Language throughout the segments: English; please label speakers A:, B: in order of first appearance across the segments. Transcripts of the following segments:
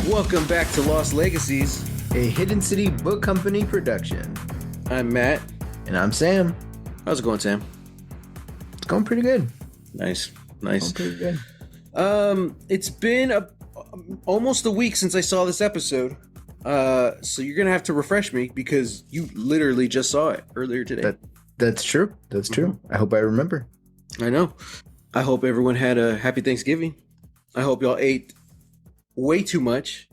A: Welcome back to Lost Legacies,
B: a Hidden City Book Company production.
A: I'm Matt.
B: And I'm Sam.
A: How's it going, Sam?
B: It's going pretty good.
A: Nice.
B: Going pretty good.
A: It's been almost a week since I saw this episode. So you're gonna have to refresh me because you literally just saw it earlier today.
B: That's true. That's true. I hope I remember.
A: I know. I hope everyone had a happy Thanksgiving. I hope y'all ate way too much.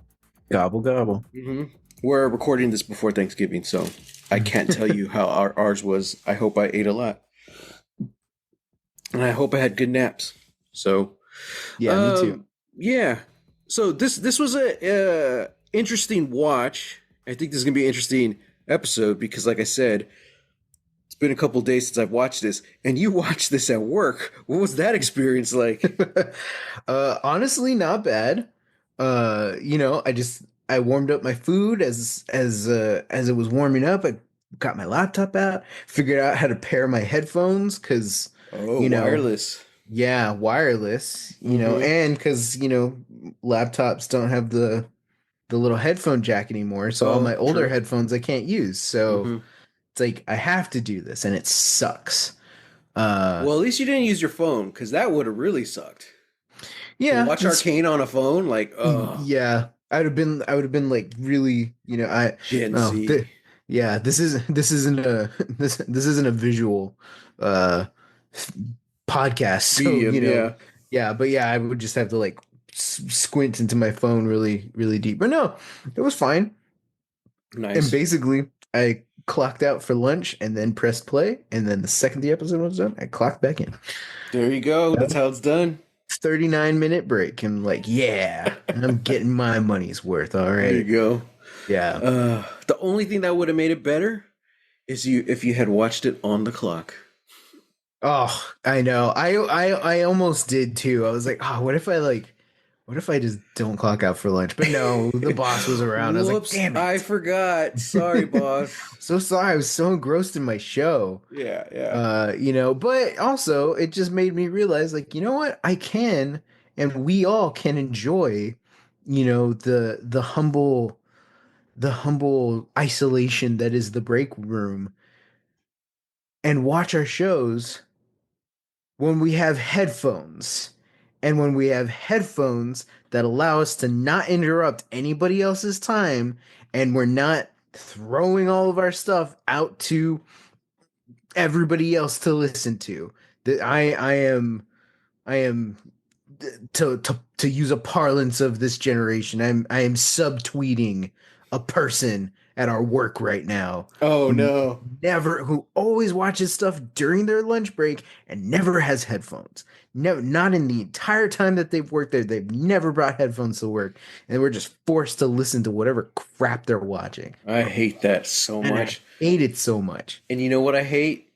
B: Gobble gobble.
A: Mm-hmm. We're recording this before Thanksgiving, so I can't tell you how ours was. I hope I ate a lot, and I hope I had good naps. So,
B: yeah, me too.
A: Yeah. So this was a interesting watch. I think this is gonna be an interesting episode because, like I said, it's been a couple of days since I've watched this, and you watched this at work. What was that experience like?
B: Honestly, not bad. I warmed up my food as it was warming up. I got my laptop out, figured out how to pair my headphones because
A: wireless.
B: Yeah, wireless. And because laptops don't have the little headphone jack anymore, so all my older headphones I can't use. So it's like I have to do this, and it sucks.
A: Well, at least you didn't use your phone because that would have really sucked.
B: Yeah,
A: to watch Arcane on a phone, like,
B: yeah, I would have been like really,
A: Gen Z.
B: This isn't a visual podcast, so but I would just have to like squint into my phone really, really deep. But no, it was fine.
A: Nice.
B: And basically, I clocked out for lunch and then pressed play, and then the second the episode was done, I clocked back in.
A: There you go. That's how it's done.
B: 39-minute break. I'm like, yeah, I'm getting my money's worth. All right.
A: There you go.
B: Yeah.
A: The only thing that would have made it better is if you had watched it on the clock.
B: Oh, I know. I almost did too. I was like, what if I just don't clock out for lunch? But no, the boss was around. I was like, damn it.
A: I forgot. Sorry, boss.
B: So sorry. I was so engrossed in my show.
A: Yeah.
B: But also it just made me realize, like, you know what? I can, and we all can enjoy, the humble isolation that is the break room and watch our shows when we have headphones. And when we have headphones that allow us to not interrupt anybody else's time, and we're not throwing all of our stuff out to everybody else to listen to. That I am to use a parlance of this generation, I am subtweeting a person at our work right now.
A: Oh no.
B: Who always watches stuff during their lunch break and never has headphones. No, not in the entire time that they've worked there. They've never brought headphones to work, and we're just forced to listen to whatever crap they're watching.
A: I hate that so much.
B: I hate it so much.
A: And you know what I hate?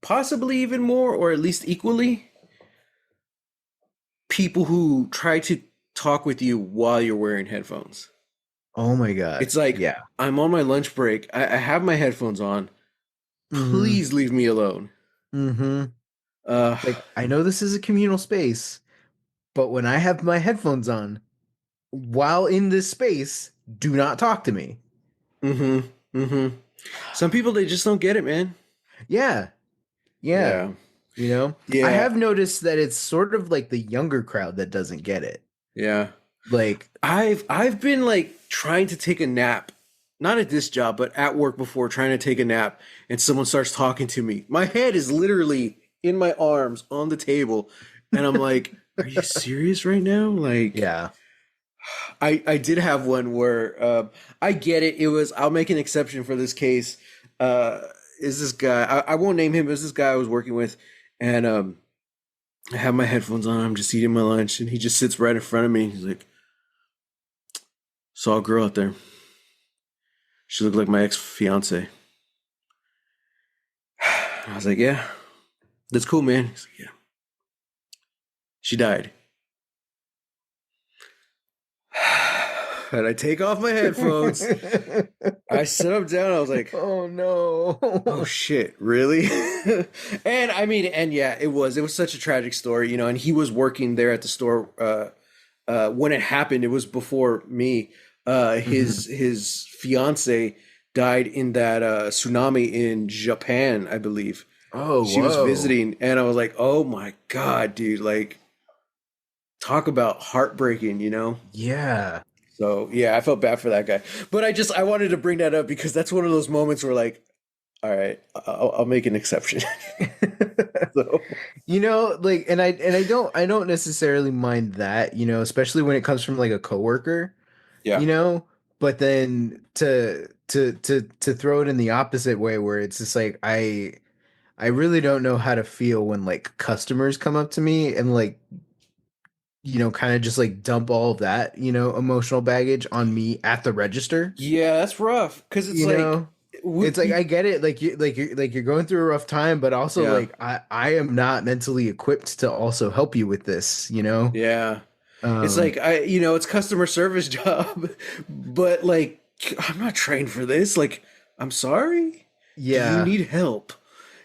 A: Possibly even more, or at least equally? People who try to talk with you while you're wearing headphones.
B: Oh my God.
A: It's like, I'm on my lunch break. I have my headphones on. Please leave me alone.
B: Mm-hmm. Like, I know this is a communal space, but when I have my headphones on while in this space, do not talk to me.
A: Some people, they just don't get it, man.
B: Yeah. I have noticed that it's sort of like the younger crowd that doesn't get it.
A: Yeah.
B: Like,
A: I've been like trying to take a nap, not at this job, but at work before, trying to take a nap, and someone starts talking to me. My head is literally in my arms on the table, and I'm like, are you serious right now? Like,
B: yeah.
A: I did have one where I get it. It was, I'll make an exception for this case. Is this guy, I won't name him, it was this guy I was working with, and I have my headphones on, I'm just eating my lunch, and he just sits right in front of me. He's like, saw a girl out there. She looked like my ex-fiance. I was like, yeah, that's cool, man. He's like, yeah. She died. And I take off my headphones. I set them down. I was like,
B: oh no.
A: Oh shit, really? And I mean, and yeah, it was such a tragic story, and he was working there at the store when it happened, it was before me.
B: Hmm.
A: His fiance died in that tsunami in Japan, I believe.
B: Oh,
A: She was
B: whoa.
A: visiting, and I was like, "Oh my god, dude! Like, talk about heartbreaking, you know?"
B: Yeah.
A: So yeah, I felt bad for that guy, but I wanted to bring that up because that's one of those moments where like, all right, I'll make an exception. So
B: Like, and I don't necessarily mind that, especially when it comes from like a coworker,
A: yeah,
B: you know, but then to throw it in the opposite way where it's just like I really don't know how to feel when like customers come up to me and like, kind of just like dump all of that, emotional baggage on me at the register.
A: yeah, that's rough because it's
B: You
A: like,
B: know, it's like I get it, like you're going through a rough time, but also
A: yeah,
B: like I am not mentally equipped to also help you with this.
A: yeah. It's
B: Um,
A: like it's customer service job, but like I'm not trained for this. Like, I'm sorry. Do you
B: yeah,
A: need help?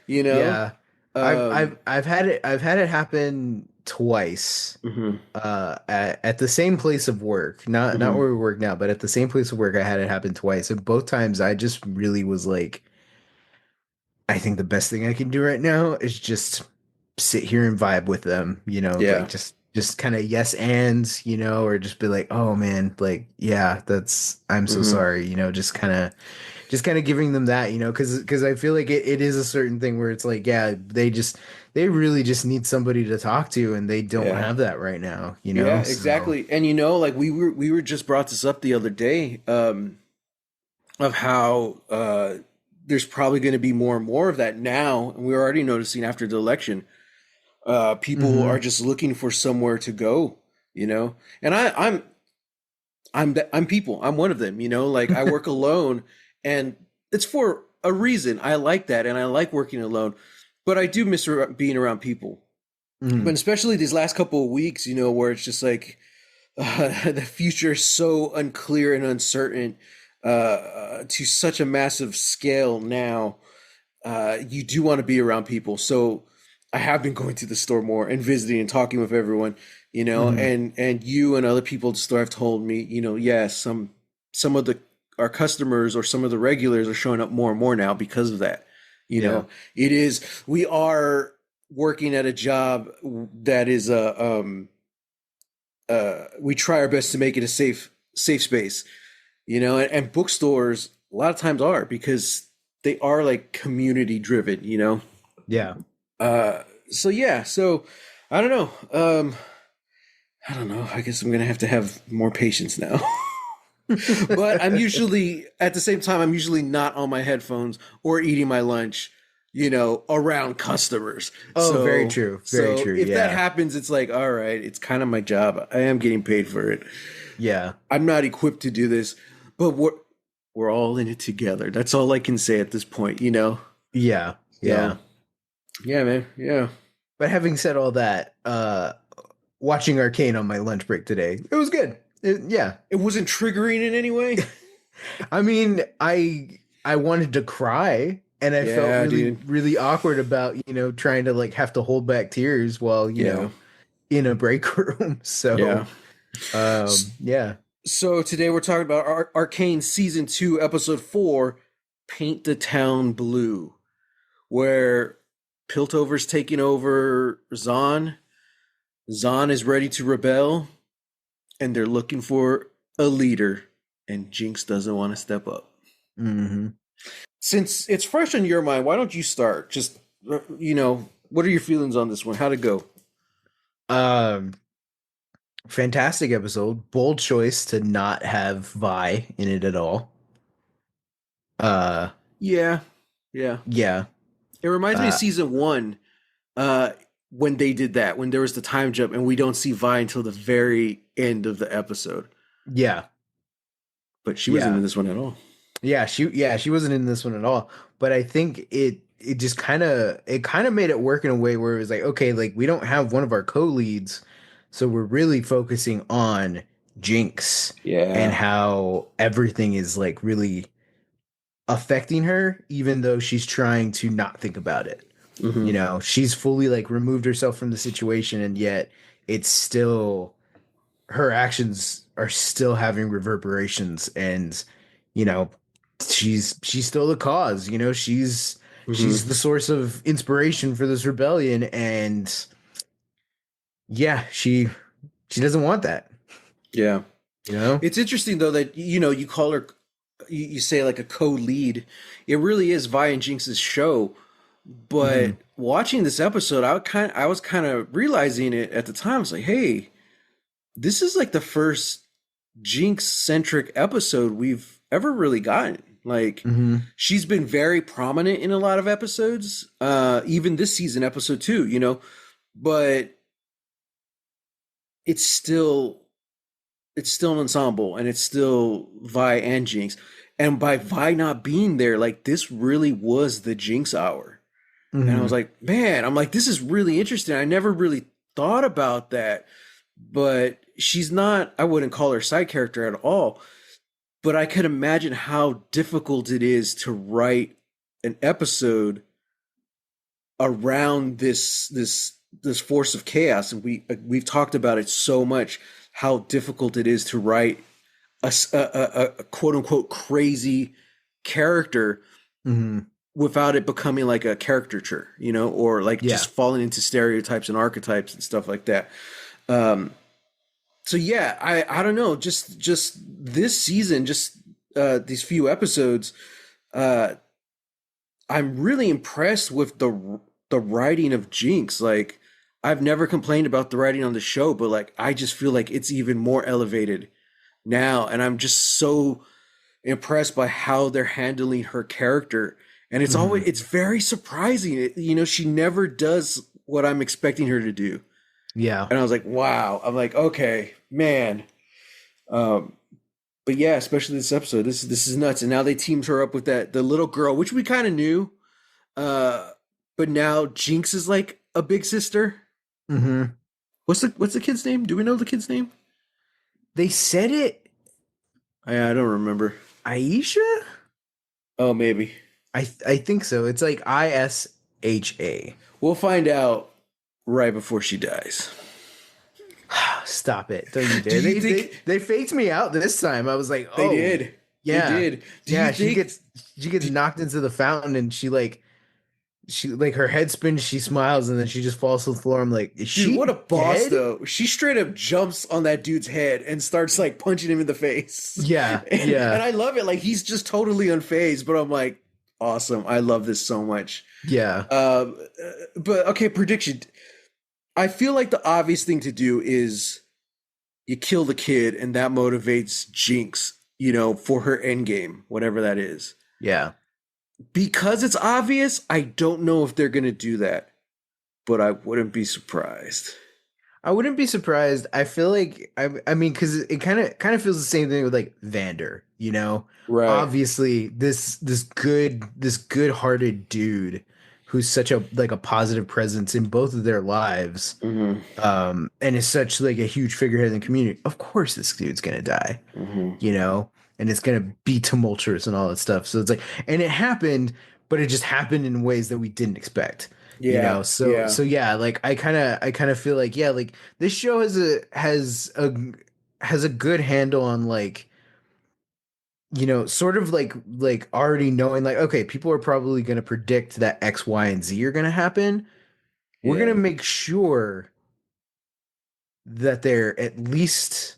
A: You know?
B: yeah. I've
A: Um,
B: I've I've had it happen twice.
A: mhm,
B: At the same place of work, not
A: mhm.
B: where we work now, but at the same place of work, I had it happen twice, and both times I just really was like, I think the best thing I can do right now is just sit here and vibe with them, like
A: Yeah.
B: just kind of yes ands, or just be like, oh man, like yeah, I'm so
A: Hmm.
B: sorry, just kind of giving them that, because I feel like it is a certain thing where it's like, yeah, they really just need somebody to talk to, and they don't
A: Yeah.
B: have that right now,
A: Yeah,
B: so.
A: exactly. And like we were just brought this up the other day, of how there's probably going to be more and more of that now, and we're already noticing after the election. People are
B: Hmm.
A: just looking for somewhere to go, you know. And I'm people. I'm one of them, you know. Like I work alone, and it's for a reason. I like that, and I like working alone. But I do miss being around people. But
B: Hmm.
A: especially these last couple of weeks, where it's just like the future is so unclear and uncertain, to such a massive scale now. You do want to be around people. So I have been going to the store more and visiting and talking with everyone,
B: Hmm.
A: and you and other people at the store have told me, yes, some of the our customers or some of the regulars are showing up more and more now because of that. You
B: Yeah.
A: know, we are working at a job that is we try our best to make it a safe space, and bookstores a lot of times are because they are like community driven.
B: Yeah.
A: So yeah, so I don't know. I don't know. I guess I'm gonna have to have more patience now. But I'm usually at the same time I'm usually not on my headphones or eating my lunch, around customers.
B: Oh, very
A: So
B: true. Very
A: so
B: true.
A: if that
B: Yeah.
A: happens, it's like, all right, it's kind of my job. I am getting paid for it.
B: Yeah.
A: I'm not equipped to do this, but we're all in it together. That's all I can say at this point.
B: Yeah.
A: So
B: Yeah.
A: yeah, man. Yeah.
B: But having said all that, watching Arcane on my lunch break today, it was good. Yeah.
A: It wasn't triggering in any way.
B: I mean, I wanted to cry and I felt
A: Yeah,
B: really
A: dude.
B: really awkward about, trying to like have to hold back tears while,
A: Yeah.
B: in a break room.
A: Yeah.
B: So, yeah.
A: So today we're talking about Arcane season 2, episode 4, Paint the Town Blue, where Piltover's taking over Zahn. Zahn is ready to rebel, and they're looking for a leader, and Jinx doesn't want to step up.
B: Hmm.
A: Since it's fresh in your mind, why don't you start? Just, what are your feelings on this one? How'd it go?
B: Um Fantastic episode. Bold choice to not have Vi in it at all. Uh
A: Yeah. Yeah.
B: yeah.
A: It reminds me of
B: Uh
A: season 1, uh, when they did that, when there was the time jump, and we don't see Vi until the very end of the episode.
B: yeah.
A: But she wasn't
B: Yeah.
A: in this one at all.
B: She wasn't in this one at all. But I think it just kind of made it work in a way where it was like, okay, like we don't have one of our co-leads, so we're really focusing on Jinx and
A: Yeah.
B: how everything is like really affecting her, even though she's trying to not think about it.
A: Hmm.
B: She's fully like removed herself from the situation, and yet it's still her actions are still having reverberations, and you know, she's still the cause. You know, she's
A: Hmm.
B: the source of inspiration for this rebellion, and yeah, she doesn't want that.
A: Yeah.
B: You know.
A: It's interesting though that you call her, you say like a co-lead. It really is Vi and Jinx's show. But
B: Hmm.
A: watching this episode, I was kind of realizing it at the time. It's like, hey, this is like the first Jinx centric episode we've ever really gotten. Like,
B: Hmm.
A: she's been very prominent in a lot of episodes, even this season, episode 2, but it's still it's still an ensemble, and it's still Vi and Jinx. And by Vi not being there, like, this really was the Jinx hour. And I was
B: Hmm.
A: like, man, I'm like, this is really interesting. I never really thought about that. But she's not, I wouldn't call her side character at all. But I could imagine how difficult it is to write an episode around this force of chaos. And we've talked about it so much, how difficult it is to write a quote unquote crazy character
B: Hmm.
A: without it becoming like a caricature, or like
B: Yeah.
A: just falling into stereotypes and archetypes and stuff like that. Um, so yeah, I don't know, just this season, just these few episodes, uh, I'm really impressed with the writing of Jinx. Like, I've never complained about the writing on the show, but like I just feel like it's even more elevated now, and I'm just so impressed by how they're handling her character. And
B: Hmm.
A: it's very surprising. She never does what I'm expecting her to do.
B: Yeah.
A: And I was like, wow. I'm like, okay, man. Um, but yeah, especially this episode. This is nuts. And now they teamed her up with the little girl, which we kind of knew. Uh, but now Jinx is like a big sister.
B: Hmm.
A: What's the kid's name? Do we know the kid's name?
B: They said it,
A: I don't remember.
B: Aisha.
A: Oh, maybe.
B: I think so. It's like Isha.
A: We'll find out right before she dies.
B: Stop it! Don't you
A: Do
B: dare!
A: you
B: They
A: think
B: they they faked me out this time. I was like,
A: they
B: oh
A: did? They
B: yeah,
A: did. Do you
B: yeah.
A: think?
B: She gets
A: d-
B: knocked into the fountain, and she like her head spins. She smiles, and then she just falls to the floor. I'm like, is
A: Dude, what a
B: she
A: boss
B: dead?
A: though. She straight up jumps on that dude's head and starts like punching him in the face.
B: Yeah,
A: And
B: yeah,
A: I love it. Like, he's just totally unfazed, but I'm like, awesome. I love this so much.
B: yeah,
A: But okay, prediction. I feel like the obvious thing to do is you kill the kid, and that motivates Jinx, for her end game, whatever that is.
B: yeah.
A: Because it's obvious, I don't know if they're gonna do that, but I wouldn't be surprised.
B: I wouldn't be surprised. I feel like I mean, because it kind of feels the same thing with like Vander. You know,
A: Right.
B: obviously this good-hearted dude who's such a like a positive presence in both of their lives,
A: Hmm.
B: and is such like a huge figurehead in the community. Of course, this dude's gonna die.
A: Hmm.
B: You know, and it's gonna be tumultuous and all that stuff. So it's like, and it happened, but it just happened in ways that we didn't expect. You
A: Yeah.
B: know, so
A: Yeah.
B: yeah, like I kind of feel like yeah, like this show has a good handle on like, sort of like already knowing like, okay, people are probably going to predict that X, Y, and Z are going to happen. We're going to
A: Yeah.
B: make sure that they're at least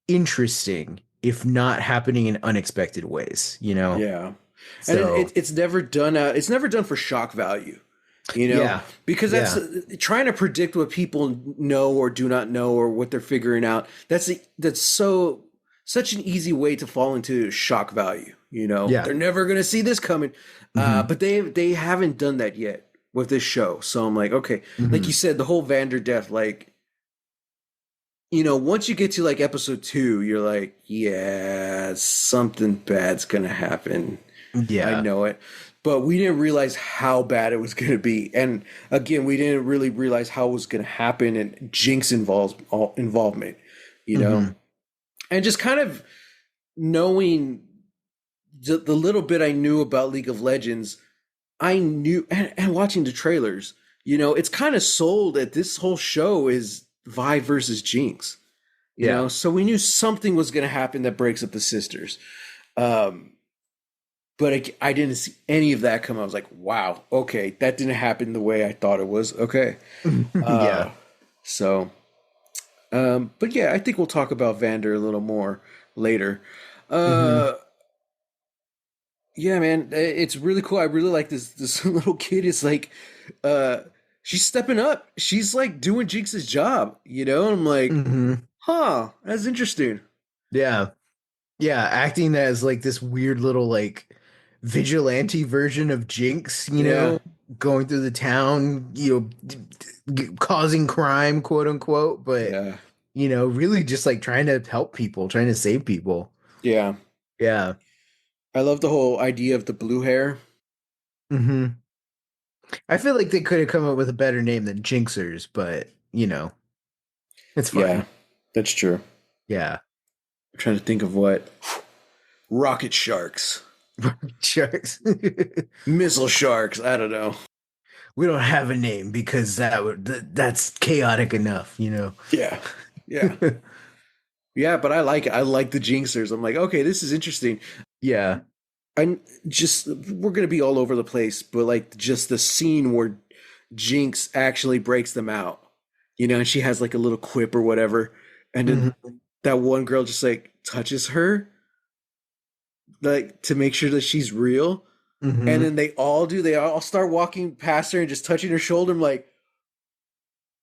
B: interesting, if not happening in unexpected ways, you know?
A: Yeah. And
B: So,
A: it's never done. It's never done for shock value,
B: yeah.
A: because that's
B: Yeah.
A: trying to predict what people know or do not know or what they're figuring out. That's such an easy way to fall into shock value.
B: Yeah.
A: They're never gonna see this coming,
B: Hmm.
A: but they haven't done that yet with this show. So I'm like, okay, like you
B: Hmm.
A: said, the whole Vander death, like, once you get to like episode 2, you're like, yeah, something bad's gonna happen. I
B: Yeah.
A: know it. But we didn't realize how bad it was going to be. And again, we didn't really realize how it was going to happen, and Jinx involvement, you know?
B: Hmm.
A: And just kind of knowing the little bit I knew about League of Legends, I knew, and watching the trailers, it's kind of sold that this whole show is Vi versus Jinx. you
B: Yeah.
A: know. So we knew something was going to happen that breaks up the sisters. Um, but I didn't see any of that come. I was like, wow, okay, that didn't happen the way I thought it was. Okay,
B: Yeah.
A: uh, so but yeah, I think we'll talk about Vander a little more later.
B: Hmm.
A: Uh, yeah, man, it's really cool. I really like this little kid is like, uh, she's stepping up. She's like doing Jinx's job, you know. And I'm like,
B: Hmm.
A: huh, that's interesting.
B: Yeah. Yeah, acting as like this weird little like vigilante version of Jinx,
A: Yeah,
B: going through the town, causing crime, quote unquote, but
A: yeah,
B: really just like trying to help people, trying to save people.
A: yeah.
B: Yeah.
A: I love the whole idea of the blue hair.
B: Hmm. I feel like they could have come up with a better name than Jinxers, but it's
A: Yeah,
B: fine.
A: that's true.
B: Yeah.
A: I'm trying to think of what rocket sharks,
B: Sharks.
A: missile sharks. I don't know.
B: We don't have a name because that's chaotic enough.
A: Yeah, yeah, yeah. But I like it. I like the Jinxers. I'm like, okay, this is interesting.
B: Yeah.
A: I just we're gonna be all over the place, but like just the scene where Jinx actually breaks them out, you know, and she has like a little quip or whatever, and then
B: Hmm.
A: that one girl just like touches her, like to make sure that she's real, and
B: Hmm.
A: then they all start walking past her and just touching her shoulder. I'm like,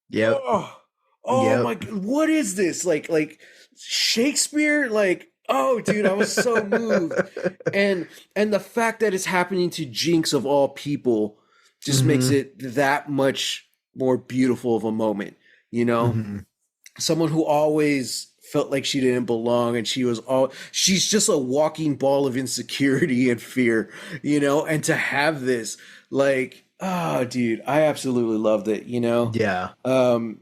B: Yep.
A: oh, oh my,
B: Yep.
A: what is this? Like Shakespeare? Like, oh, dude, I was so moved. And the fact that it's happening to Jinx of all people just makes
B: Hmm.
A: it that much more beautiful of a moment, you know?
B: Hmm.
A: Someone who always felt like she didn't belong and she's just a walking ball of insecurity and fear, you know? And to have this, like, oh, dude, I absolutely loved it, you know?
B: Yeah.
A: Um,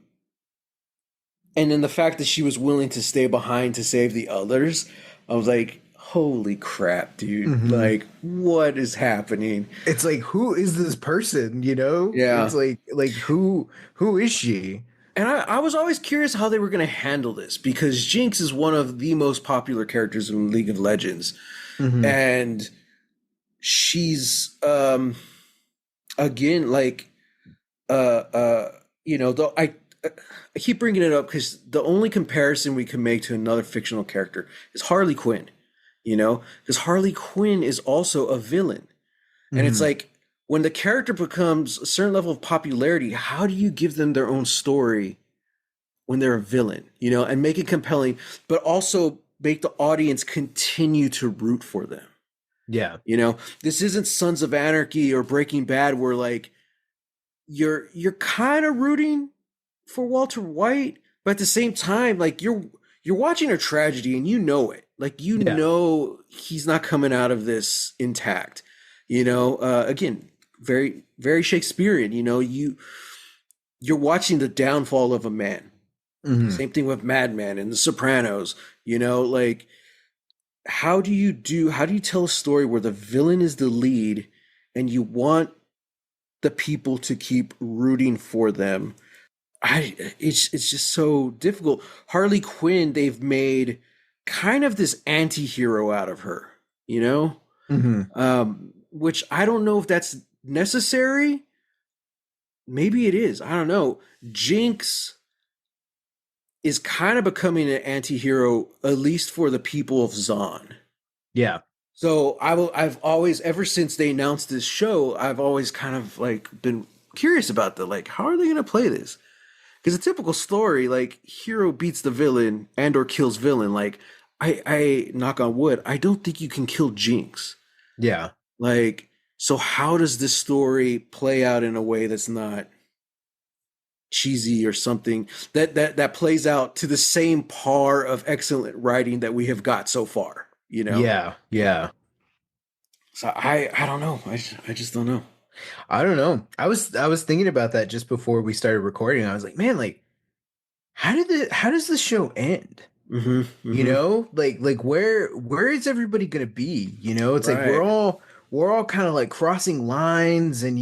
A: and then the fact that she was willing to stay behind to save the others, I was like, holy crap, dude.
B: Hmm.
A: Like, what is happening?
B: It's like, who is this person? It's
A: Yeah.
B: like who is she?
A: And I was always curious how they were going to handle this because Jinx is one of the most popular characters in League of Legends.
B: Hmm.
A: And she's, again, like, you know, though I keep bringing it up because the only comparison we can make to another fictional character is Harley Quinn, you know, because Harley Quinn is also a villain. And it's
B: Hmm.
A: like when the character becomes a certain level of popularity, how do you give them their own story when they're a villain, you know, and make it compelling, but also make the audience continue to root for them?
B: Yeah.
A: You know, this isn't Sons of Anarchy or Breaking Bad where like you're kind of rooting for Walter White, but at the same time, like you're watching a tragedy and you know it. Like you
B: Yeah.
A: know he's not coming out of this intact. You know, again, very very Shakespearean. You know, you're watching the downfall of a man.
B: Hmm.
A: Same thing with Mad Men and The Sopranos. You know, like how do you tell a story where the villain is the lead and you want the people to keep rooting for them? It's just so difficult. Harley Quinn, they've made kind of this anti-hero out of her, you know?
B: Hmm.
A: Which I don't know if that's necessary. Maybe it is. I don't know. Jinx is kind of becoming an anti-hero, at least for the people of Zon.
B: Yeah.
A: So I've always, ever since they announced this show, I've always kind of like been curious about the like, how are they going to play this? Because a typical story, like hero beats the villain and or kills villain. Like I knock on wood, I don't think you can kill Jinx.
B: Yeah.
A: Like, so how does this story play out in a way that's not cheesy or something that plays out to the same par of excellent writing that we have got so far? You know.
B: Yeah. Yeah.
A: So I don't know. I just don't know.
B: I don't know. I was thinking about that just before we started recording. I was like, man, like how does the show end?
A: Mm-hmm. Mm-hmm.
B: Like where is everybody gonna be? It's like we're
A: Right.
B: all we're all kind of like crossing lines, and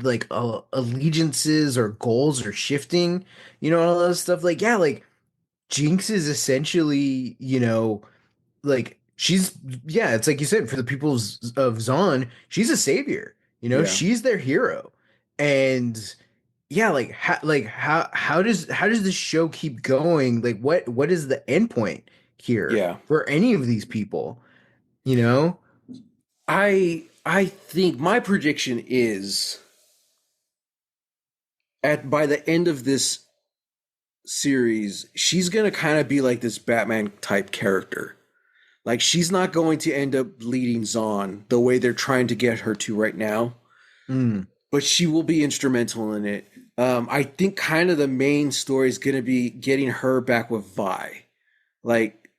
B: like allegiances or goals are shifting, all that stuff. Like, yeah, like Jinx is essentially, like she's yeah, it's like you said, for the people of Zon, she's a savior.
A: Yeah,
B: She's their hero. And yeah, how does this show keep going? Like what is the end point here
A: yeah.
B: for any of these people? You know?
A: I think my prediction is at by the end of this series, she's gonna kind of be like this Batman type character. Like she's not going to end up leading Zon the way they're trying to get her to right now,
B: Mm,
A: but she will be instrumental in it. I think kind of the main story is gonna be getting her back with Vi. Like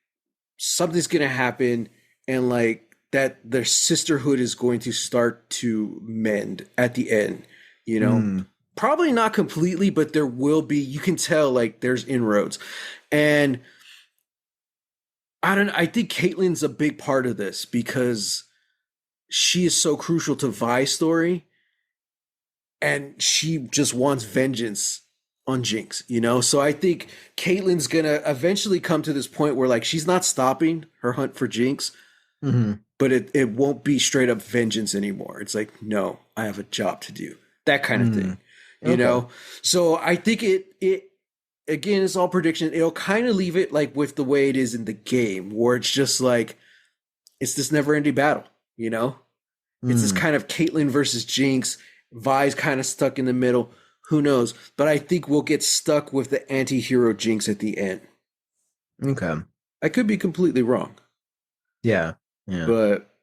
A: something's gonna happen, and like that their sisterhood is going to start to mend at the end. You know,
B: mm,
A: probably not completely, but there will be. You can tell like there's inroads, and I don't. I think Caitlyn's a big part of this because she is so crucial to Vi's story, and she just wants vengeance on Jinx. You know, so I think Caitlyn's gonna eventually come to this point where like she's not stopping her hunt for Jinx,
B: mhm,
A: but it won't be straight up vengeance anymore. It's like, no, I have a job to do. That kind of thing.
B: mm.
A: You
B: Okay.
A: know? So I think it again it's all prediction. It'll kind of leave it like with the way it is in the game, where it's just like it's this never ending battle, you know? It's this
B: Mm.
A: kind of Caitlyn versus Jinx. Vi's kind of stuck in the middle. Who knows? But I think we'll get stuck with the anti-hero Jinx at the end.
B: Okay.
A: I could be completely wrong,
B: Yeah. Yeah.
A: but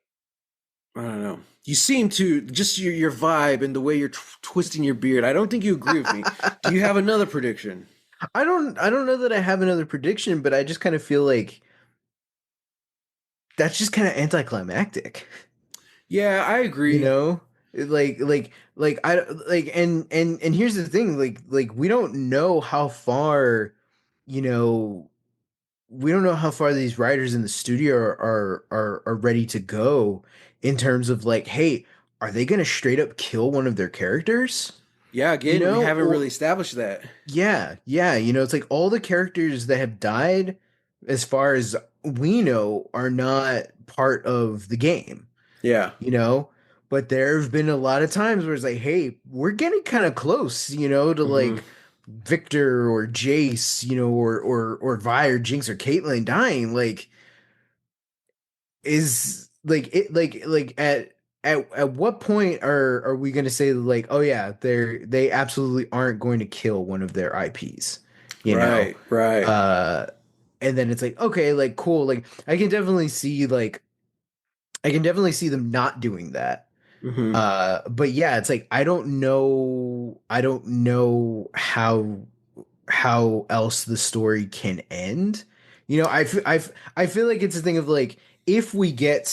A: I don't know. You seem to just your vibe and the way you're twisting your beard. I don't think you agree with me. Do you have another prediction?
B: I don't know that I have another prediction, but I just kind of feel like that's just kind of anticlimactic.
A: Yeah, I
B: You
A: agree.
B: know? Like I like and here's the thing, like we don't know how far, you know, we don't know how far these writers in the studio are ready to go in terms of like, hey, are they gonna straight up kill one of their characters?
A: Yeah,
B: You
A: again, we
B: know?
A: haven't really established that.
B: Yeah, yeah, it's like all the characters that have died, as far as we know, are not part of the game,
A: Yeah.
B: you know? But there have been a lot of times where it's like, hey, we're getting kind of close, to
A: Hmm.
B: like Victor or Jace, or Vi or Jinx or Caitlyn dying. Like, is like it like at what point are we gonna say like, oh yeah, they absolutely aren't going to kill one of their IPs, you know?
A: Right. Right.
B: Uh and then it's like, okay, like cool, like I can definitely see them not doing that.
A: Hmm.
B: But yeah, it's like I don't know how else the story can end. I feel like it's a thing of like, if we get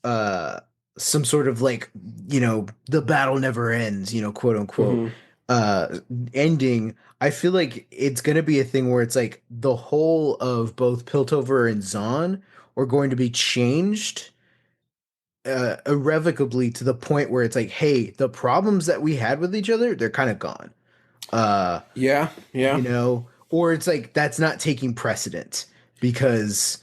B: uh some sort of like, the battle never ends, quote unquote,
A: Hmm.
B: ending, I feel like it's gonna be a thing where it's like the whole of both Piltover and Zon are going to be changed irrevocably, to the point where it's like, hey, the problems that we had with each other, they're kind of gone. Uh,
A: Yeah. Yeah.
B: or it's like that's not taking precedent because,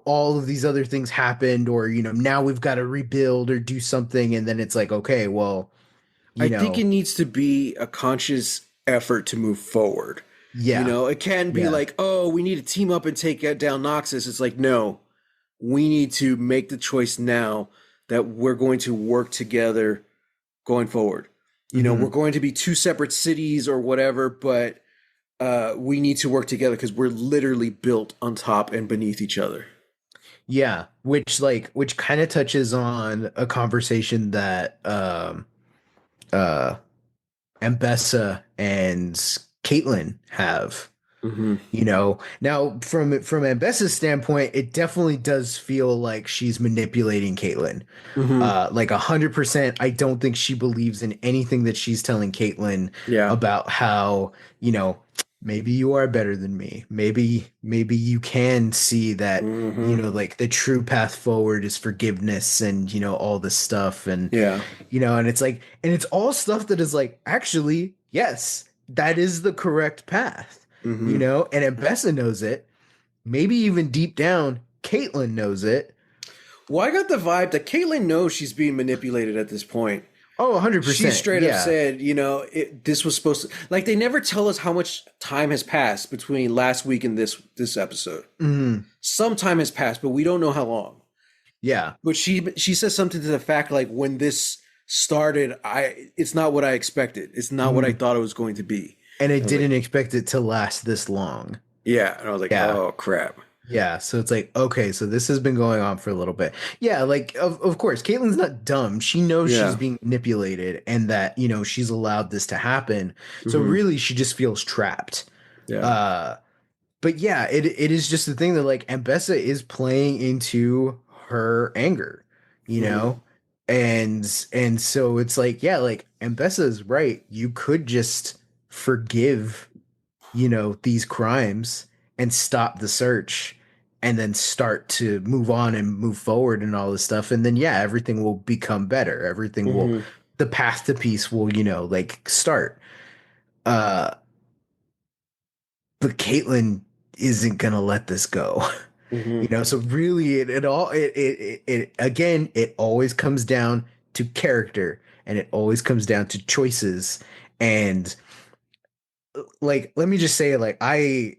B: all of these other things happened, or, now we've got to rebuild or do something. And then it's like, okay, well,
A: I
B: you
A: think
B: know,
A: it needs to be a conscious effort to move forward. You
B: yeah,
A: know, it can be
B: yeah,
A: like, oh, we need to team up and take down Noxus. It's like, no, we need to make the choice now that we're going to work together going forward. You know, we're
B: hmm,
A: going to be two separate cities or whatever, but we need to work together because we're literally built on top and beneath each other.
B: yeah, which kind of touches on a conversation that uh Ambessa and Caitlyn have.
A: Hmm.
B: Now from Ambessa's standpoint, it definitely does feel like she's manipulating Caitlyn.
A: Hmm.
B: 100%. I don't think she believes in anything that she's telling Caitlyn
A: Yeah.
B: about how, maybe you are better than me. Maybe you can see that,
A: Hmm.
B: like the true path forward is forgiveness, and, all this stuff. And,
A: Yeah.
B: and it's like, and it's all stuff that is like, actually, yes, that is the correct path. you
A: Mm-hmm.
B: know, and Ambessa knows it. Maybe even deep down, Caitlyn knows it.
A: Well, I got the vibe that Caitlyn knows she's being manipulated at this point.
B: Oh,
A: She
B: 100%.
A: straight up
B: Yeah.
A: said, this was supposed to, like, they never tell us how much time has passed between last week and this episode.
B: Mhm.
A: Some time has passed, but we don't know how long.
B: Yeah.
A: But she says something to the fact like, when this started, it's not what I expected. It's not what I
B: Mhm.
A: thought it was going to be.
B: And
A: I
B: it
A: was like,
B: didn't expect it to last this long.
A: yeah, and I was like,
B: Yeah.
A: oh crap.
B: Yeah, so it's like, okay, so this has been going on for a little bit. Yeah, like of course, Caitlyn's not dumb. She knows she's
A: Yeah.
B: being manipulated and that, you know, she's allowed this to happen. So
A: Hmm.
B: really she just feels trapped.
A: Yeah.
B: Uh but yeah, it is just the thing that like Ambessa is playing into her anger, you
A: Hmm.
B: know? And so it's like, yeah, like Ambessa is right. You could just forgive, you know, these crimes and stop the search and then start to move on and move forward and all this stuff. And then, yeah, everything will become better. Everything will,
A: Hmm.
B: the path to peace will, you know, like start. Uh, but Caitlyn isn't going to let this go. You
A: Hmm.
B: know, so really it again, it always comes down to character and it always comes down to choices. And like, let me just say, like, I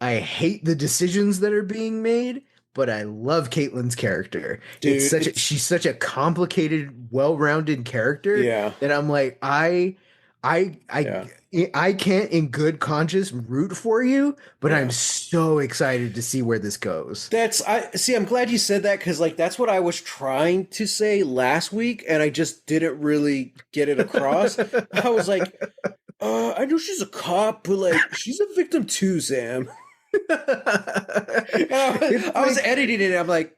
B: hate the decisions that are being made, but I love Caitlyn's character. It's
A: Dude,
B: she's such a complicated, well-rounded character
A: yeah.
B: that I'm like, I, I,
A: Yeah.
B: I can't in good conscience root for you, but I'm
A: Yeah.
B: so excited to see where this goes.
A: I see. I'm glad you said that because, like, that's what I was trying to say last week, and I just didn't really get it across. I was like, I know she's a cop, but like, she's a victim too, Sam. And
B: It's
A: I was
B: like
A: editing it. And I'm like,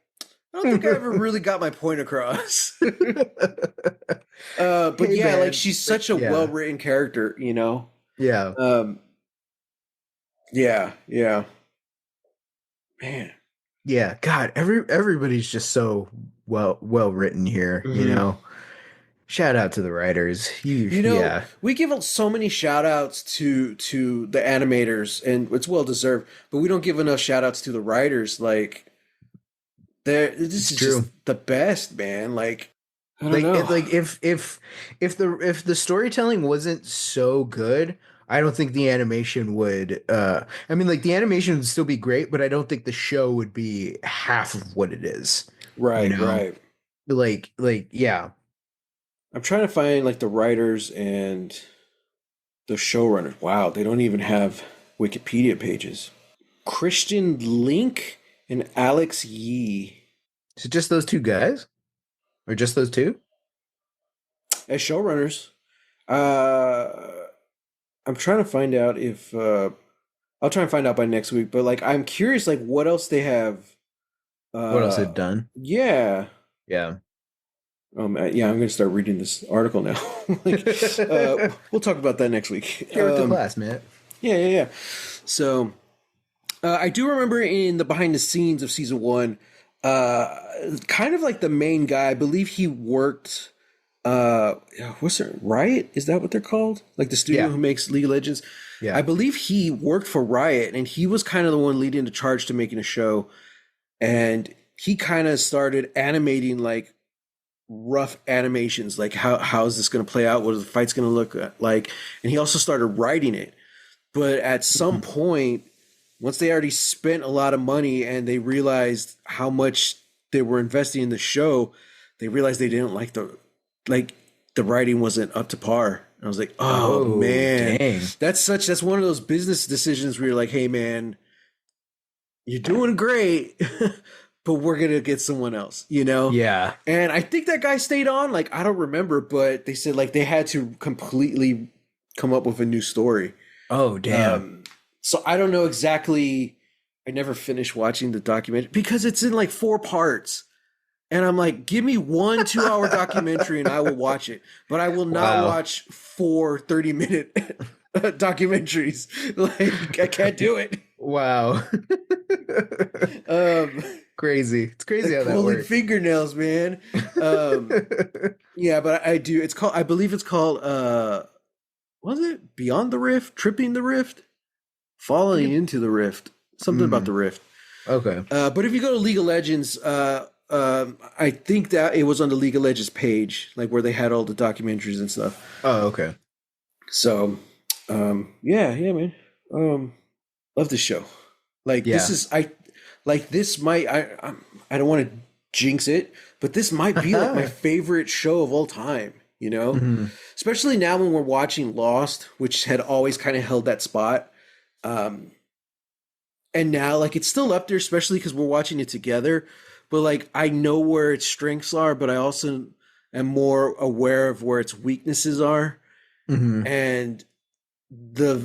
A: I don't think I ever really got my point across. But
B: hey
A: yeah, like,
B: man,
A: she's
B: like
A: such a well
B: yeah,
A: written character, you know.
B: yeah.
A: Um, yeah, yeah, man.
B: Yeah, God, everybody's just so well written here, you
A: Hmm.
B: know. Shout out to the writers. You
A: You know,
B: yeah.
A: we give out so many shout outs to the animators, and it's well deserved, but we don't give enough shout outs to the writers. Like, this
B: It's
A: is just
B: true.
A: the best, man. Like, I don't know.
B: Like if the storytelling wasn't so good, I don't think the animation would I mean like the animation would still be great, but I don't think the show would be half of what it is, you
A: Right,
B: know?
A: right.
B: Like yeah.
A: I'm trying to find like the writers and the showrunners. Wow, they don't even have Wikipedia pages. Christian Link and Alex Yee
B: Is it just those two guys? Or just those two?
A: as showrunners. Uh, I'm trying to find out if I'll try and find out by next week. But like, I'm curious, like, what else they have.
B: What else
A: Uh,
B: had done?
A: yeah.
B: Yeah.
A: Yeah, I'm gonna start reading this article now. Like, we'll talk about that next week.
B: Here with the class, man.
A: Yeah, yeah, yeah. So, I do remember in the behind the scenes of season one, uh, kind of like the main guy. I believe he worked. What's it? Riot? Is that what they're called? Like the studio
B: Yeah.
A: who makes League of Legends. I
B: Yeah.
A: believe he worked for Riot, and he was kind of the one leading the charge to making a show. And he kind of started animating like rough animations, like how is this going to play out? What is the fight's going to look like? And he also started writing it. But at some
B: Mhm.
A: point, once they already spent a lot of money and they realized how much they were investing in the show, they realized they didn't like the writing wasn't up to par. And I was like, oh
B: Oh,
A: man,
B: dang.
A: that's one of those business decisions where you're like, hey man, you're doing great, but we're gonna get someone else, you know?
B: Yeah.
A: And I think that guy stayed on. Like, I don't remember, but they said like they had to completely come up with a new story.
B: Oh, damn.
A: Um, so I don't know exactly. I never finished watching the documentary because it's in like 4 parts. And I'm like, give me one 2 hour documentary and I will watch it. But I will not
B: Wow.
A: watch 4 30-minute documentaries. Like, I can't do it.
B: Wow.
A: Um,
B: Crazy. It's crazy
A: like
B: how that
A: pulling
B: works.
A: fingernails, man. Um, yeah, but I do. It's called. I believe it's called. Was it Beyond the Rift? Tripping the Rift? Falling into the Rift. Something about the
B: Mm,
A: Rift.
B: okay.
A: But if you go to League of Legends, I think that it was on the League of Legends page, like where they had all the documentaries and stuff.
B: Oh, okay.
A: So, yeah, man. Love this show. Like this
B: Yeah.
A: is like this might I don't want to jinx it, but this might be like my favorite show of all time. You know,
B: Mhm.
A: especially now when we're watching Lost, which had always kind of held that spot. Um, and now like it's still up there, especially because we're watching it together. But like I know where its strengths are, but I also am more aware of where its weaknesses are,
B: Mhm.
A: and the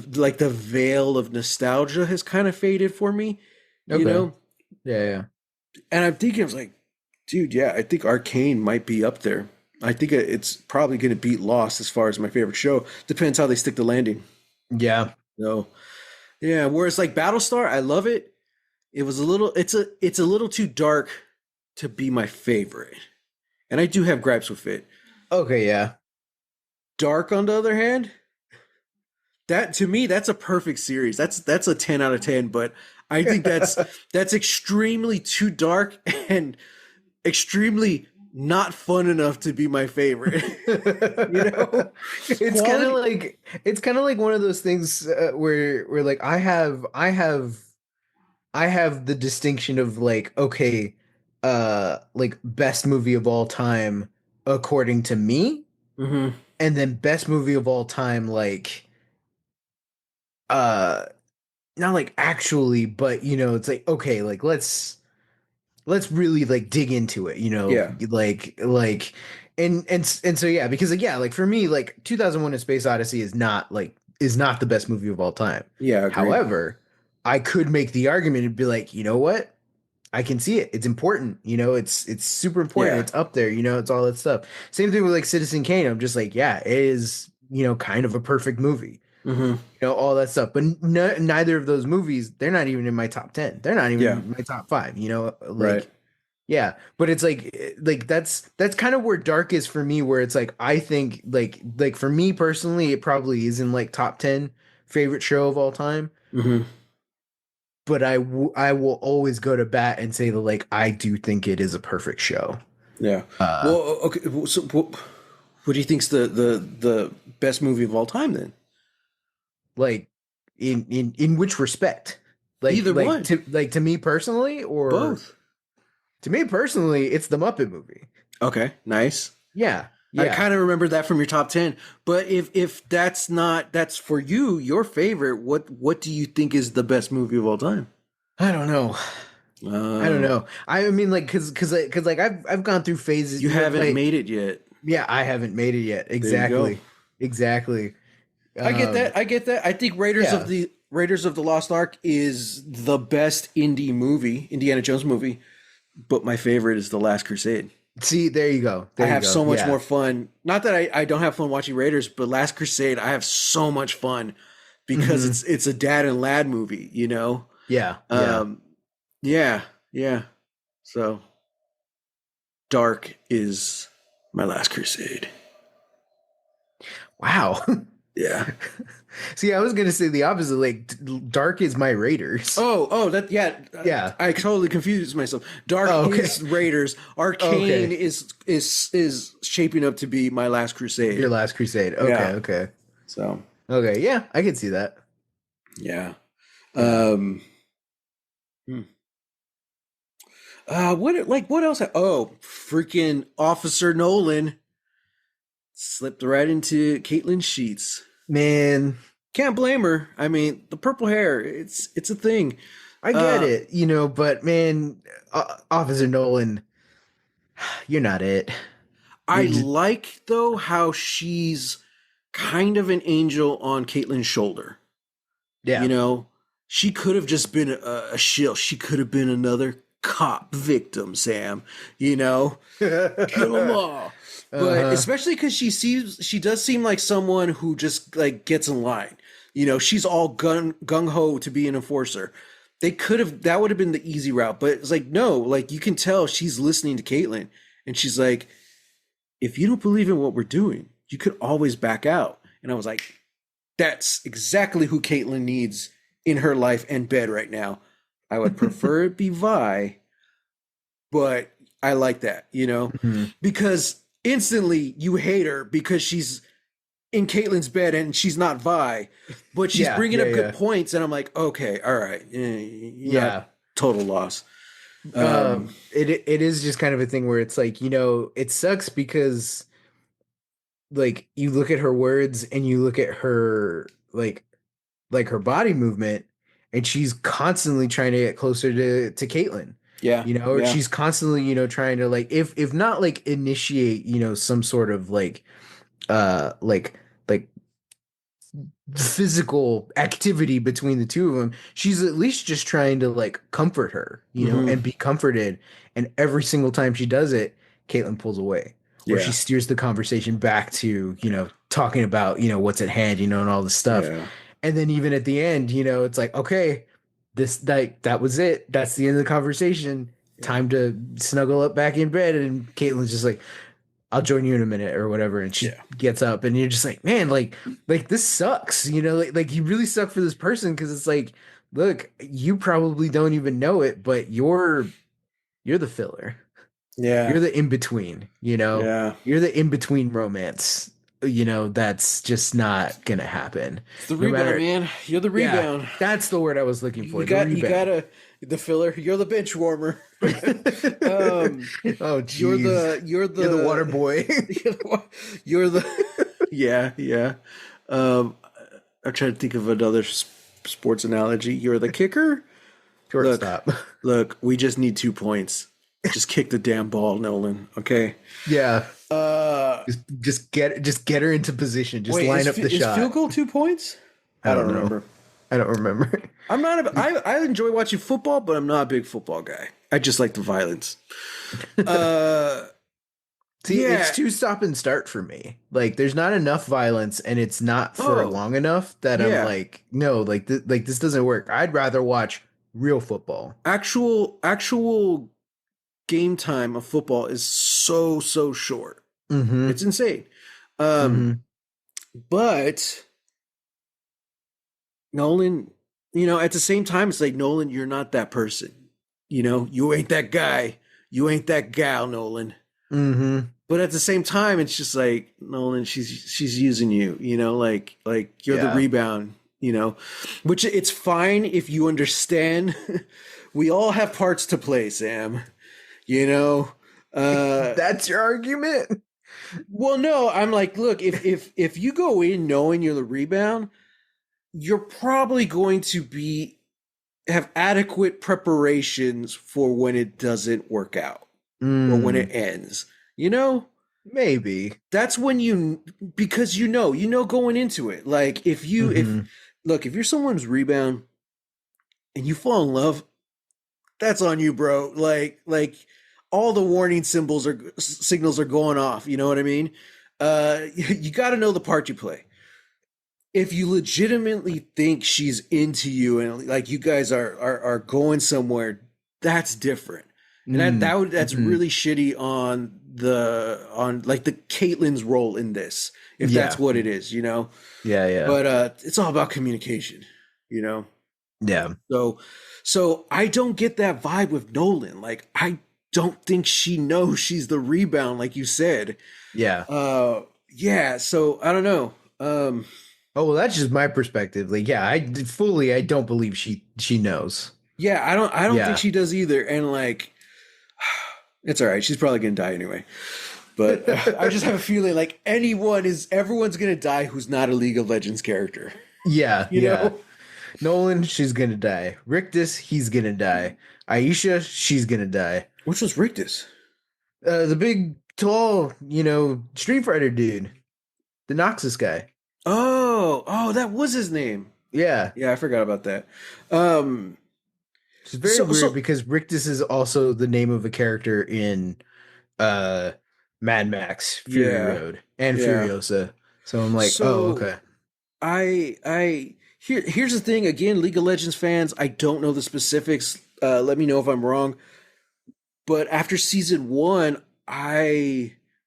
A: veil of nostalgia has kind of faded for me, you
B: Okay.
A: know.
B: Yeah, yeah.
A: And I'm thinking, I was like, dude, yeah, I think Arcane might be up there. I think it's probably going to beat Lost as far as my favorite show. Depends how they stick the landing.
B: Yeah.
A: So yeah, whereas like Battlestar, I love it. It was a little, it's a little too dark to be my favorite, and I do have gripes with it.
B: Okay, yeah.
A: Dark, on the other hand, that to me, that's a perfect series. That's a 10 out of 10. But I think that's extremely too dark and extremely not fun enough to be my favorite. You know, quality.
B: It's kind of like one of those things where like I have the distinction of like, okay, like best movie of all time according to me,
A: Hmm.
B: and then best movie of all time like uh not like actually, but you know, it's like, okay, like let's really like dig into it, you know,
A: Yeah,
B: like and so yeah, because like yeah, like for me, like 2001: A Space Odyssey is not the best movie of all time.
A: yeah, agreed.
B: However, I could make the argument and be like, you know what? I can see it. It's important, you know, it's super important.
A: Yeah.
B: It's up there, you know, it's all that stuff. Same thing with like Citizen Kane. I'm just like, yeah, it is, you know, kind of a perfect movie.
A: Hmm.
B: You know, all that stuff. But neither of those movies, they're not even in my top 10. They're not even
A: Yeah.
B: in my top 5, you know,
A: Right.
B: like yeah, but it's like that's kind of where Dark is for me, where it's like I think like for me personally, it probably is in like top 10 favorite show of all time.
A: Hmm.
B: But I will always go to bat and say that like I do think it is a perfect show.
A: Yeah.
B: Uh,
A: Well, okay. So, what do you think's the best movie of all time then?
B: like in which respect?
A: Either one.
B: Like to me personally, or
A: Both.
B: to me personally, it's the Muppet movie.
A: Okay. Nice.
B: Yeah,
A: I
B: yeah.
A: kind of remember that from your top 10. But if that's not that's for you, your favorite, what do you think is the best movie of all time?
B: I don't know. I don't
A: Uh,
B: know. I mean, like, cause like I've gone through phases.
A: you haven't
B: Like,
A: made it yet.
B: yeah, I haven't made it yet.
A: There you go.
B: Exactly, exactly.
A: I get
B: Um,
A: that. I get that. I think
B: yeah.
A: Raiders of the Lost Ark is the best indie movie, Indiana Jones movie, but my favorite is The Last Crusade.
B: See, there you go.
A: I
B: There you
A: have
B: go.
A: so much
B: Yeah.
A: more fun. Not that I don't have fun watching Raiders, but Last Crusade, I have so much fun because
B: Hmm.
A: it's a dad and lad movie, you know?
B: Yeah. Yeah.
A: Um, yeah, yeah. So Dark is my Last Crusade.
B: Wow.
A: Yeah.
B: See, I was gonna say the opposite. Like, Dark is my Raiders.
A: Oh, that yeah.
B: Yeah.
A: I totally confused myself. Dark
B: Oh, okay.
A: is Raiders. Arcane
B: Okay.
A: is shaping up to be my Last
B: Your
A: Crusade.
B: Last Crusade. Okay.
A: Yeah.
B: Okay.
A: So
B: Okay. Yeah, I can see that.
A: yeah.
B: Yeah.
A: Um. hmm. What else? Oh, freaking Officer Nolan slipped right into Caitlyn's sheets.
B: Man,
A: Can't blame her. I mean, the purple hair, it's a thing.
B: I get
A: Uh,
B: it, you know, but man, Officer Nolan, you're not it.
A: I
B: You're just
A: like though how she's kind of an angel on Caitlyn's shoulder. You
B: yeah.
A: know, she could have just been a shill. She could have been another cop victim, Sam. You know, kill them all. But
B: Uh-huh.
A: especially because she does seem like someone who just like gets in line. You know, she's all gung ho to be an enforcer. They could have that would have been the easy route, but it's like no, like you can tell she's listening to Caitlyn, and she's like, if you don't believe in what we're doing, you could always back out. And I was like, that's exactly who Caitlyn needs in her life and bed right now. I would prefer it be Vi, but I like that,
B: Mhm.
A: because instantly you hate her because she's in Caitlyn's bed and she's not Vi, but she's
B: Yeah,
A: bringing
B: yeah,
A: up good
B: yeah,
A: points, and I'm like, okay, all right, you're not
B: yeah.
A: total loss.
B: It is just kind of a thing where it's like, it sucks because like you look at her words and you look at her like her body movement, and she's constantly trying to get closer to Caitlyn.
A: Yeah,
B: Or
A: yeah,
B: she's constantly, trying to like if not like initiate, some sort of like physical activity between the two of them. She's at least just trying to like comfort her,
A: hmm
B: and be comforted. And every single time she does it, Caitlyn pulls away, or she
A: yeah,
B: steers the conversation back to, talking about, what's at hand, and all this stuff.
A: yeah,
B: And then even at the end, it's like, okay, that was it. That's the end of the conversation.
A: yeah,
B: Time to snuggle up back in bed. And Caitlin's just like, I'll join you in a minute or whatever. And she
A: yeah,
B: gets up, and you're just like, man, like this sucks, like you really suck for this person. Cause it's like, look, you probably don't even know it, but you're the filler.
A: yeah,
B: You're the in between,
A: yeah.
B: you're the in between romance, that's just not going to happen.
A: It's the
B: No
A: rebound,
B: matter,
A: man. You're the
B: yeah,
A: rebound.
B: that's the word I was looking for. The
A: You
B: rebound.
A: gotta the filler. You're the bench warmer. um,
B: Oh, jeez.
A: you're
B: You're the water
A: the
B: boy.
A: you're the yeah, yeah. Um, I'm trying to think of another sports analogy. You're the kicker. Look,
B: Shortstop.
A: look. We just need 2 points. Just kick the damn ball, Nolan. Okay.
B: Yeah.
A: Uh,
B: Just get her into position. Just
A: wait.
B: line up the
A: Is field
B: shot.
A: goal 2 points?
B: I
A: I don't
B: don't know.
A: remember.
B: I don't remember.
A: I'm not. I enjoy watching football, but I'm not a big football guy. I just like the violence. Uh,
B: See, it's
A: yeah.
B: too stop and start for me. Like, there's not enough violence, and it's not for
A: Oh,
B: long enough that I'm
A: yeah.
B: like, no, like this doesn't work. I'd rather watch real football.
A: Actual game time of football is so short.
B: Mm-hmm.
A: It's insane. Um,
B: Mm-hmm.
A: but Nolan, at the same time, it's like, Nolan, you're not that person. You ain't that guy. You ain't that gal, Nolan.
B: Mm-hmm.
A: But at the same time, it's just like, Nolan, she's using you, like you're the
B: Yeah.
A: rebound, which it's fine if you understand. We all have parts to play, Sam. You know,
B: That's your argument?
A: well, no, I'm like, look, if you go in knowing you're the rebound, you're probably going to have adequate preparations for when it doesn't work out or when it
B: Mm,
A: ends. You know,
B: maybe.
A: that's when because going into it. Like if
B: Mm-hmm.
A: look, if you're someone's rebound and you fall in love, that's on you, bro. Like all the warning signals are going off. You know what I mean? You got to know the part you play. If you legitimately think she's into you and like you guys are going somewhere, that's different. And that's
B: Mm-hmm.
A: really shitty on like the Caitlyn's role in this, if that's
B: Yeah.
A: what it is.
B: Yeah, yeah.
A: But it's all about communication, you know.
B: Yeah.
A: So I don't get that vibe with Nolan. Like I don't think she knows she's the rebound, like you said.
B: Yeah.
A: Yeah, so I don't know.
B: Oh, well, that's just my perspective. Like, yeah, I don't believe she knows.
A: Yeah, I don't think
B: Yeah.
A: she does either. And like it's all right. She's probably going to die anyway. But I just have a feeling like everyone's going to die who's not a League of Legends character,
B: Yeah,
A: you
B: yeah.
A: know?
B: Nolan, she's gonna die. Rictus, he's gonna die. Aisha, she's gonna die.
A: Which was Rictus?
B: The big, tall, Street Fighter dude, the Noxus guy.
A: Oh, that was his name.
B: Yeah,
A: Yeah, I forgot about that. Um
B: it's very
A: so
B: weird
A: so
B: because Rictus is also the name of a character in uh Mad Max Fury
A: yeah.
B: Road and
A: Yeah.
B: Furiosa. So I'm like, oh,
A: So
B: okay.
A: here's the thing again, League of Legends fans, I don't know the specifics. Let me know if I'm wrong. But after season 1,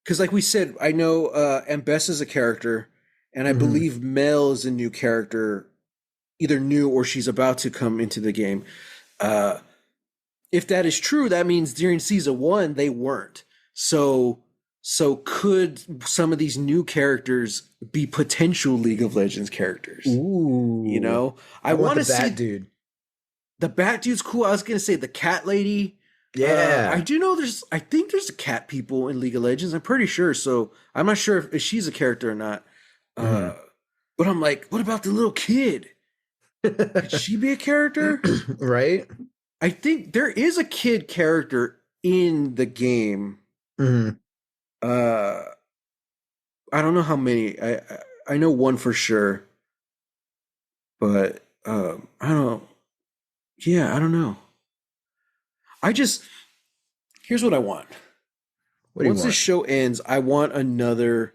A: cuz like we said, I know Ambess is a character and I
B: Hmm.
A: believe Mel is a new character either new or she's about to come into the game. Uh, if that is true, that means during season one they weren't. So could some of these new characters be potential League of Legends characters? You
B: Ooh,
A: know, I
B: I want
A: want
B: the
A: to see
B: bat dude.
A: the bat dude's cool. I was gonna say the cat lady. I
B: Yeah.
A: do know I think there's a cat people in League of Legends. I'm pretty sure. So I'm not sure if she's a character or not. Uh,
B: Mhm.
A: but I'm like, what about the little kid? Could she be a character?
B: Right?
A: I think there is a kid character in the game.
B: Mhm.
A: Uh, I don't know how many. I know one for sure, but I don't know. Yeah, I don't know. I just here's what I want.
B: What do you
A: Once this
B: want?
A: show ends, I want another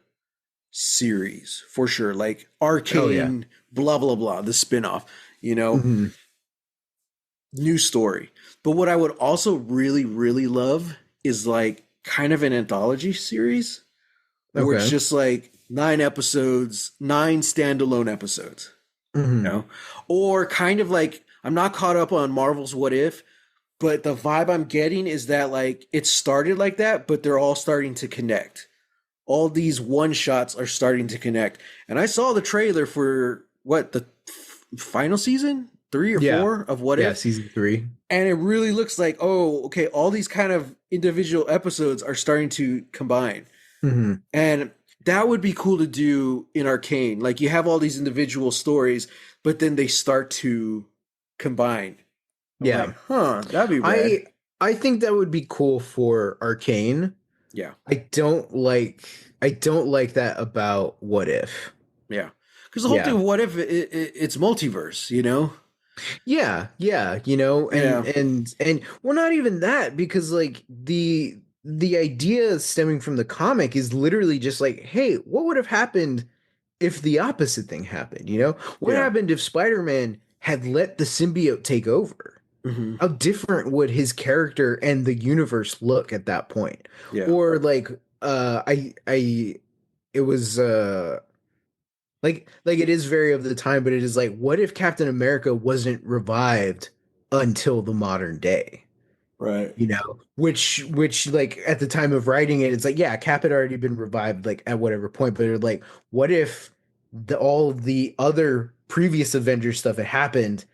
A: series for sure, like
B: Oh yeah.
A: Arcane, blah blah blah, the spinoff. You know,
B: Mhm.
A: new story. But what I would also really really love is like kind of an anthology series where it's
B: Okay.
A: just like 9 episodes, 9 standalone episodes, you
B: Mhm.
A: know? Or kind of like I'm not caught up on Marvel's What If, but the vibe I'm getting is that like it started like that, but they're all starting to connect. All these one shots are starting to connect. And I saw the trailer for what the final season, 3 or 4 of What
B: Yeah,
A: If,
B: season 3.
A: and it really looks like, oh, okay, all these kind of individual episodes are starting to combine.
B: Mhm.
A: And that would be cool to do in Arcane. Like you have all these individual stories, but then they start to combine. I'm
B: Yeah.
A: like, huh, that'd be rad.
B: I I think that would be cool for Arcane.
A: Yeah,
B: I don't like that about What If.
A: yeah. Because the whole thing
B: Yeah.
A: of what if it's multiverse, you know?
B: Yeah, yeah,
A: Yeah,
B: and well, not even that, because like the idea stemming from the comic is literally just like, hey, what would have happened if the opposite thing happened, What
A: yeah.
B: happened if Spider-Man had let the symbiote take over?
A: Hmm.
B: How different would his character and the universe look at that point?
A: Yeah.
B: Or like I it was like it is very of the time, but it is like, what if Captain America wasn't revived until the modern day?
A: Right.
B: Which like at the time of writing it, it's like, yeah, Cap had already been revived like at whatever point, but they're like, what if all the other previous Avengers stuff had happened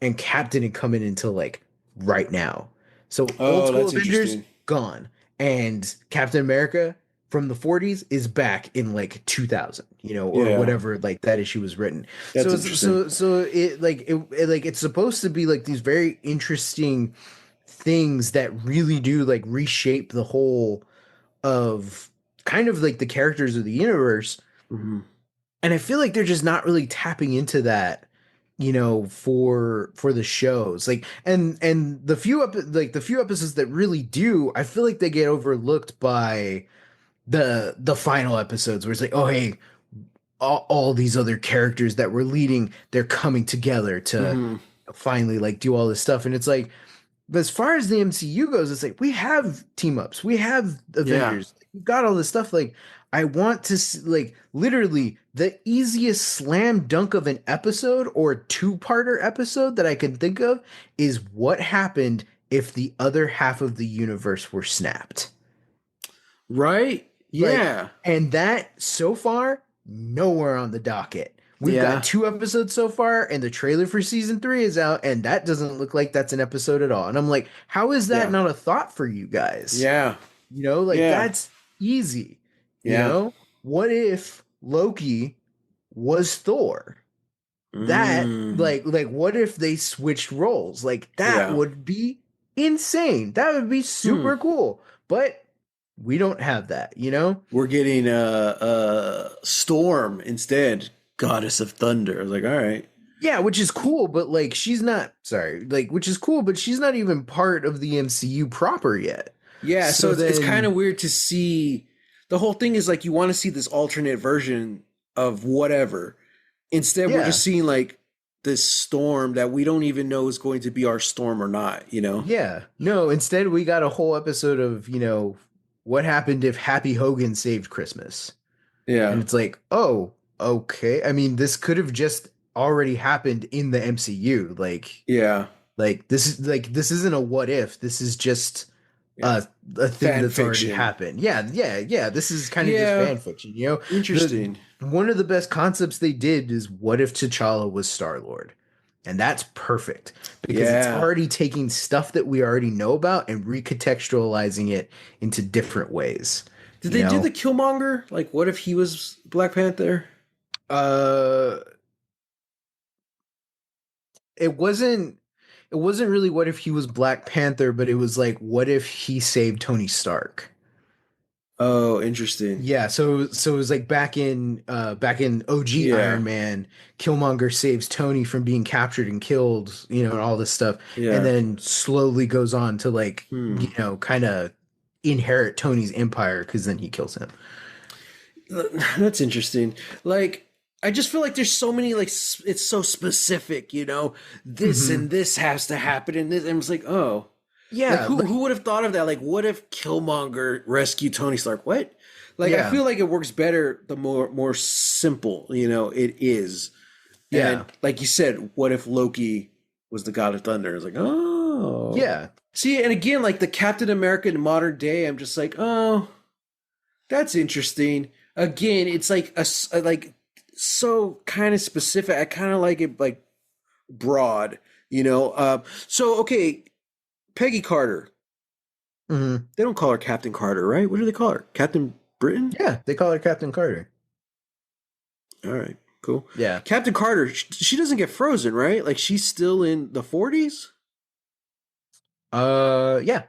B: and Cap didn't come in until like right now? So old
A: Oh,
B: school
A: that's
B: Avengers
A: interesting.
B: gone, and Captain America from the 40s is back in like 2000, or
A: Yeah,
B: whatever like that issue was written.
A: that's
B: So
A: interesting.
B: it's supposed to be like these very interesting things that really do like reshape the whole of kind of like the characters of the universe.
A: Hmm.
B: And I feel like they're just not really tapping into that, for the shows. Like, and the few episodes that really do, I feel like they get overlooked by the final episodes, where it's like, oh hey, all these other characters that we're leading, they're coming together to
A: Hmm.
B: finally like do all this stuff. And it's like, but as far as the MCU goes, it's like we have team ups, we have
A: Yeah.
B: Avengers, we've got all this stuff. Like, I want to like literally the easiest slam dunk of an episode or a two-parter episode that I can think of is what happened if the other half of the universe were snapped.
A: Right?
B: Like,
A: Yeah.
B: and that so far, nowhere on the docket. We've got
A: Yeah.
B: 2 episodes so far, and the trailer for season 3 is out, and that doesn't look like that's an episode at all. And I'm like, how is that
A: Yeah.
B: not a thought for you guys?
A: Yeah.
B: Like
A: Yeah.
B: that's easy.
A: Yeah.
B: What if Loki was Thor? That
A: Mm.
B: what if they switched roles? Like that
A: Yeah.
B: would be insane. That would be
A: Hmm.
B: super cool. But we don't have that.
A: We're getting a storm instead, goddess of thunder. I was like, all right.
B: Yeah, which is cool, but like she's not sorry, like which is cool, but she's not even part of the MCU proper yet.
A: Yeah, so
B: So
A: it's kind of
B: then
A: weird to see. The whole thing is like you want to see this alternate version of whatever. Instead, we're
B: yeah,
A: just seeing like this storm that we don't even know is going to be our storm or not, you know?
B: yeah. No, instead we got a whole episode of, what happened if Happy Hogan saved Christmas. And
A: Yeah.
B: it's like, oh, okay. I mean, this could have just already happened in the MCU.
A: Yeah.
B: This isn't a what if. This is just
A: Yeah.
B: a thing
A: Fan
B: that's already
A: fiction.
B: happened. Yeah. This is kind of just
A: Yeah.
B: fan fiction, you know? The
A: Interesting.
B: one of the best concepts they did is what if T'Challa was Star-Lord? And that's perfect because it's
A: Yeah.
B: already taking stuff that we already know about and recontextualizing it into different ways,
A: Did
B: you
A: they do the
B: know?
A: Killmonger? Like, what if he was Black Panther?
B: Uh it wasn't really what if he was Black Panther, but it was like what if he saved Tony Stark?
A: Oh, interesting.
B: Yeah, so it was like back in OG
A: Yeah.
B: Iron Man, Killmonger saves Tony from being captured and killed, and all this stuff, and
A: Yeah.
B: then slowly goes on to
A: Hmm.
B: kind of inherit Tony's empire because then he kills him.
A: That's interesting. Like, I just feel like there's so many, like, it's so specific, this
B: Hmm.
A: and this has to happen, and this, and it's like, oh, like,
B: Yeah,
A: who would have thought of that? Like, what if Killmonger rescued Tony Stark? What? Like, I
B: yeah,
A: feel like it works better the more simple, it is. And
B: yeah,
A: like you said, what if Loki was the god of thunder? It's like, oh.
B: yeah.
A: See, and again, like the Captain America in modern day, I'm just like, oh, that's interesting. Again, it's like like so kind of specific. I kind of like it like broad, So okay, Peggy Carter.
B: Hmm.
A: They don't call her Captain Carter, right? What do they call her? Captain Britain?
B: Yeah, they call her Captain Carter.
A: All right, cool.
B: Yeah.
A: Captain Carter, she doesn't get frozen, right? Like she's still in the 40s?
B: Yeah.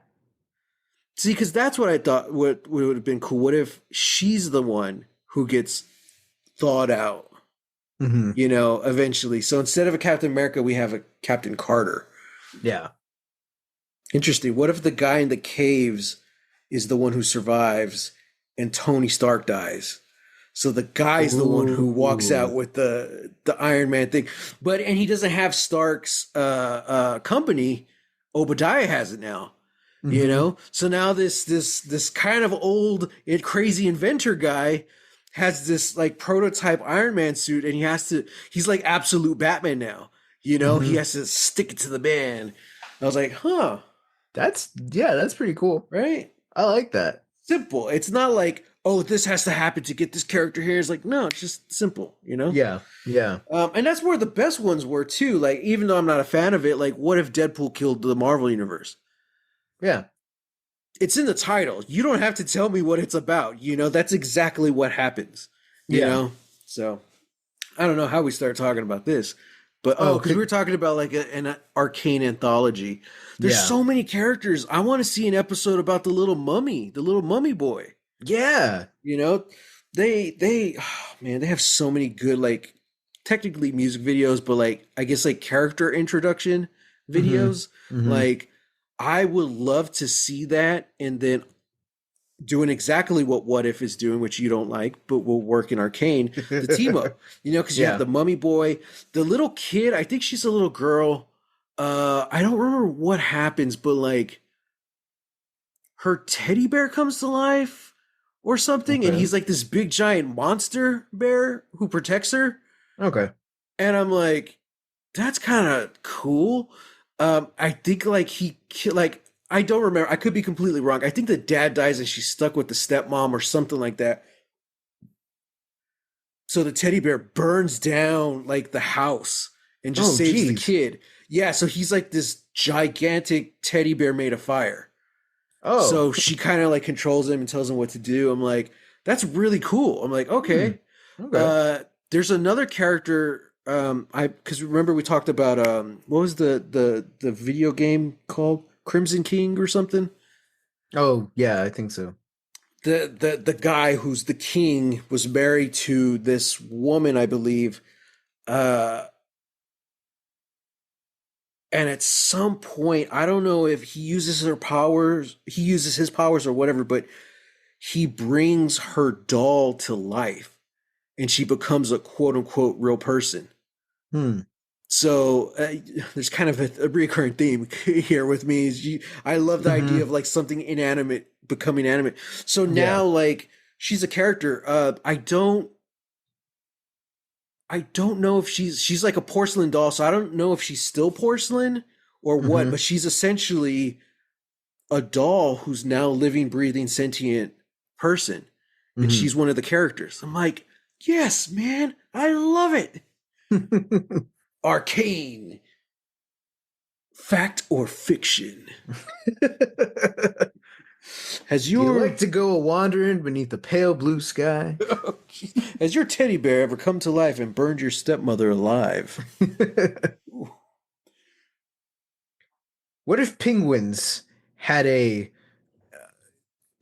A: See, because that's what I thought would have been cool. What if she's the one who gets thawed out,
B: Hmm.
A: eventually? So instead of a Captain America, we have a Captain Carter.
B: Yeah.
A: Interesting. What if the guy in the caves is the one who survives and Tony Stark dies? So the guy's the one who walks out
B: Ooh.
A: with the Iron Man thing, and he doesn't have Stark's company. Obadiah has it now.
B: Hmm.
A: So now this kind of old and crazy inventor guy has this like prototype Iron Man suit, and he's like absolute Batman now. He
B: Hmm.
A: has to stick it to the man. I was like, huh,
B: That's pretty cool.
A: right?
B: I like that.
A: Simple. It's not like, oh, this has to happen to get this character here. It's like, no, it's just simple.
B: Yeah. Yeah.
A: And that's where the best ones were too. Like, even though I'm not a fan of it, like, what if Deadpool killed the Marvel universe?
B: Yeah.
A: It's in the title. You don't have to tell me what it's about. That's exactly what happens. You
B: Yeah.
A: know? So I don't know how we started talking about this. But
B: Oh,
A: because we were talking about like an arcane anthology. There's
B: yeah.
A: so many characters. I want to see an episode about the little mummy boy.
B: Yeah.
A: You know, they oh, man, they have so many good like technically music videos, but like I guess like character introduction
B: Hmm.
A: videos.
B: Hmm.
A: Like I would love to see that and then doing exactly what If is doing, which you don't like, but will work in Arcane, the team up. Because you have
B: Yeah.
A: the mummy boy, the little kid, I think she's a little girl. I don't remember what happens, but like her teddy bear comes to life or something, and
B: Okay.
A: he's like this big giant monster bear who protects her.
B: Okay.
A: And I'm like, that's kind of cool. I think like like I don't remember. I could be completely wrong. I think the dad dies and she's stuck with the stepmom or something like that. So the teddy bear burns down like the house and just
B: Oh,
A: saves the
B: geez.
A: kid. Yeah, so he's like this gigantic teddy bear made of fire.
B: Oh.
A: So she kind of like controls him and tells him what to do. I'm like, that's really cool. I'm like,
B: Hmm.
A: okay.
B: Okay.
A: There's another character. I because remember we talked about what was the video game called Crimson King or something.
B: Oh, yeah, I think so.
A: The guy who's the king was married to this woman, I believe. Uh, and at some point, I don't know if he uses her powers, he uses his powers or whatever, but he brings her doll to life, and she becomes a quote unquote real person.
B: Hmm.
A: So there's kind of a recurring theme here with me. I love the idea of
B: Hmm.
A: like something inanimate becoming animate. So
B: Yeah.
A: now like she's a character. I don't know if she's like a porcelain doll, so I don't know if she's still porcelain or what,
B: Mm-hmm.
A: but she's essentially a doll who's now living, breathing, sentient person. And she's one of the characters. I'm like, yes, man, I love it.
B: Mm-hmm.
A: Arcane. Fact or fiction? Has
B: Do you
A: your
B: like to go a wandering beneath the pale blue sky?
A: has your teddy bear ever come to life and burned your stepmother alive?
B: What if penguins had a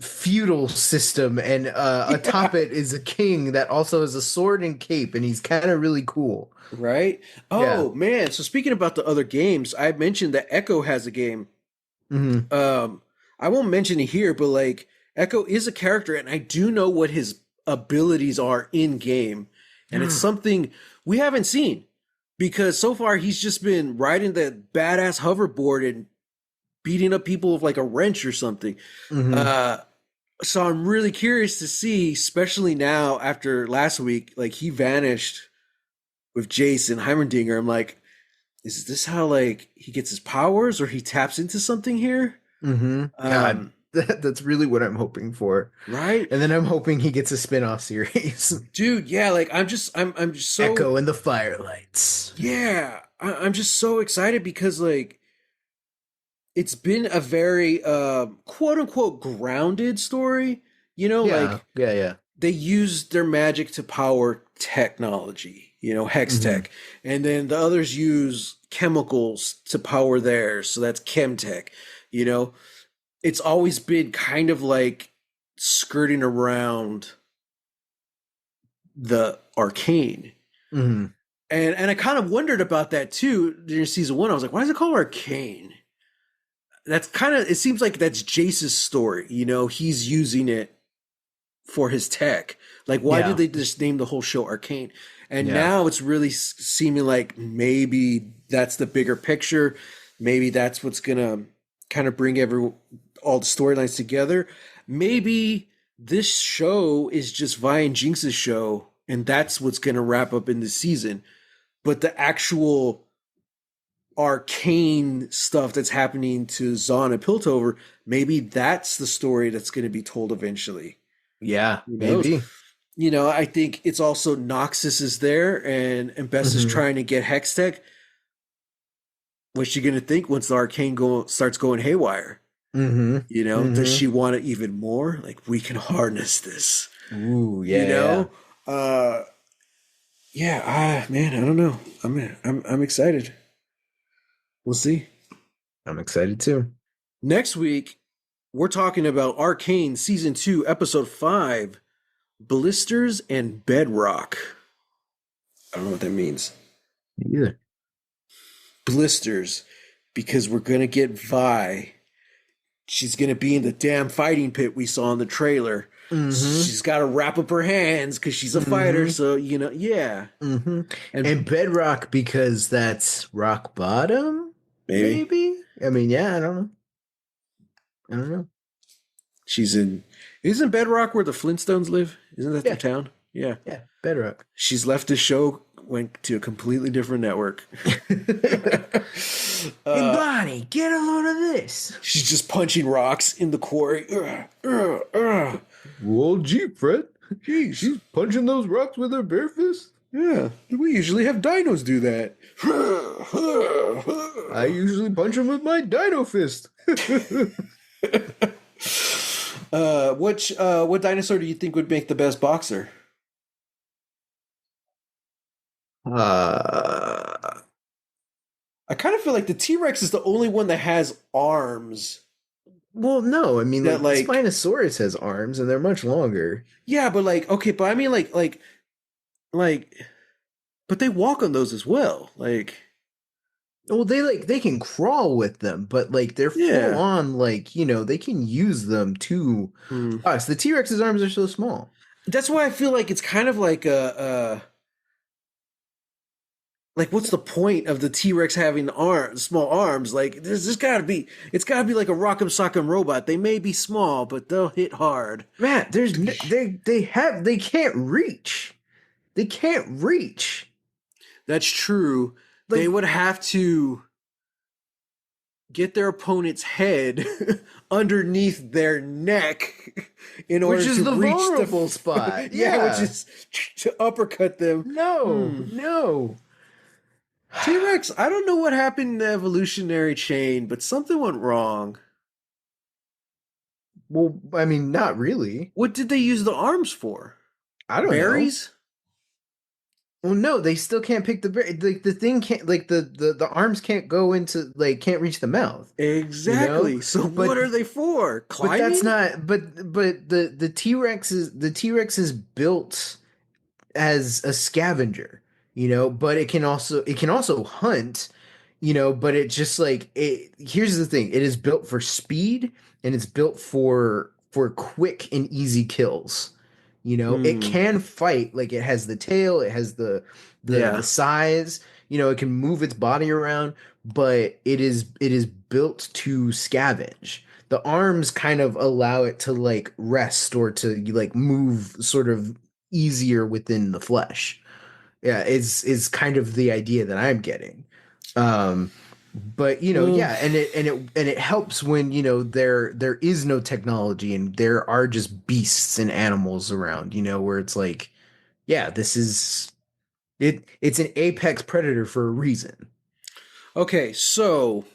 B: feudal system and atop
A: Yeah.
B: it is a king that also has a sword and cape and he's kind of really cool?
A: Right?
B: Yeah.
A: Oh man, so speaking about the other games, I mentioned that Echo has a game.
B: Hmm.
A: Um I won't mention it here, but like Echo is a character and I do know what his abilities are in game. And it's something we haven't seen because so far he's just been riding that badass hoverboard and beating up people with like a wrench or something.
B: Hmm.
A: Uh so I'm really curious to see, especially now after last week, like he vanished with Jason Heimerdinger. I'm like, is this how like he gets his powers or he taps into something here?
B: Hmm. God,
A: Um,
B: that's really what I'm hoping for.
A: right?
B: And then I'm hoping he gets a spin-off series.
A: Dude, yeah, like I'm just so
B: Echo and the Firelights.
A: yeah, I'm just so excited because like it's been a very quote unquote grounded story. You know,
B: Yeah,
A: like
B: yeah, yeah.
A: they use their magic to power technology, you know, hex
B: Hmm.
A: tech. And then the others use chemicals to power theirs. So that's chemtech, you know. It's always been kind of like skirting around the arcane.
B: Hmm.
A: And I kind of wondered about that too during season one. I was like, why is it called Arcane? That's kind of it seems like that's Jace's story, you know, he's using it for his tech. Like, why did
B: Yeah,
A: they just name the whole show Arcane? And
B: yeah.
A: now it's really seeming like maybe that's the bigger picture. Maybe that's what's gonna kind of bring all the storylines together. Maybe this show is just Vi and Jinx's show, and that's what's gonna wrap up in the season. But the actual arcane stuff that's happening to Zahn and Piltover, maybe that's the story that's going to be told eventually.
B: Yeah,
A: Who knows?
B: maybe.
A: You know, I think it's also Noxus is there and Bess is
B: Hmm.
A: trying to get Hextech. What's she gonna think once the arcane starts going haywire?
B: Hmm.
A: You know, does
B: Hmm.
A: she want it even more? Like we can harness this.
B: Ooh,
A: You
B: yeah, yeah.
A: know, uh, yeah. Man, I don't know. I'm excited. We'll see.
B: I'm excited too.
A: Next week, we're talking about Arcane season 2, episode 5, blisters and bedrock. I don't know what that means.
B: Me either.
A: Blisters, because we're gonna get Vi. She's gonna be in the damn fighting pit we saw in the trailer.
B: Hmm.
A: She's got to wrap up her hands because she's a fighter.
B: Hmm.
A: So you know, yeah,
B: Hmm.
A: and
B: And bedrock because that's rock bottom,
A: maybe
B: maybe? I mean, yeah, I don't know. I don't know.
A: she's in. Isn't Bedrock where the Flintstones live? Isn't that their
B: Yeah,
A: town? Yeah.
B: yeah, bedrock.
A: She's left the show, went to a completely different network.
B: Hey,
A: uh,
B: Bonnie, get a load of this.
A: she's just punching rocks in the quarry.
B: Well, gee, Fred.
A: Jeez.
B: She's punching those rocks with her bare fist.
A: Yeah, we usually have dinos do that.
B: I usually punch them with my dino fist.
A: What dinosaur do you think would make the best boxer?
B: uh,
A: I kind of feel like the T Rex is the only one that has arms.
B: well, no, I mean,
A: That
B: like, the
A: like,
B: Spinosaurus has arms and they're much longer.
A: yeah, but like, okay, but I mean, like, but they walk on those as well. Like,
B: Well, they can crawl with them, but like they're full
A: yeah.
B: on like, they can use them to
A: Hmm.
B: us. The T-Rex's arms are so small.
A: That's why I feel like it's kind of like like what's the point of the T Rex having small arms? Like, there's just it's gotta be like a Rock'em Sock'em robot. They may be small, but they'll hit hard.
B: Matt, they can't reach. They can't reach.
A: That's true.
B: Like,
A: They would have to get their opponent's head underneath their neck in order
B: which is
A: to
B: the
A: reach
B: vulnerable spot.
A: yeah, which is to uppercut them.
B: No.
A: T-Rex, I don't know what happened in the evolutionary chain, but something went wrong.
B: Well, I mean, not really.
A: What did they use the arms for?
B: I don't know.
A: Berries?
B: Well, no, they still can't pick the berry. Like the thing can't, like the arms can't go into, like, can't reach the mouth.
A: Exactly.
B: You know?
A: So
B: But-
A: what are they for? Climbing?
B: But that's not. But the T-Rex is built as a scavenger, but it can also hunt, but it just like it. Here's the thing: it is built for speed and it's built for quick and easy kills. It can fight, like it has the tail, it has the size, it can move its body around, but it is built to scavenge. The arms kind of allow it to like rest or to like move sort of easier within the flesh. Yeah, is kind of the idea that I'm getting. But yeah, and it helps when there is no technology and there are just beasts and animals around, where it's like, yeah, this is it's an apex predator for a reason.
A: Okay, so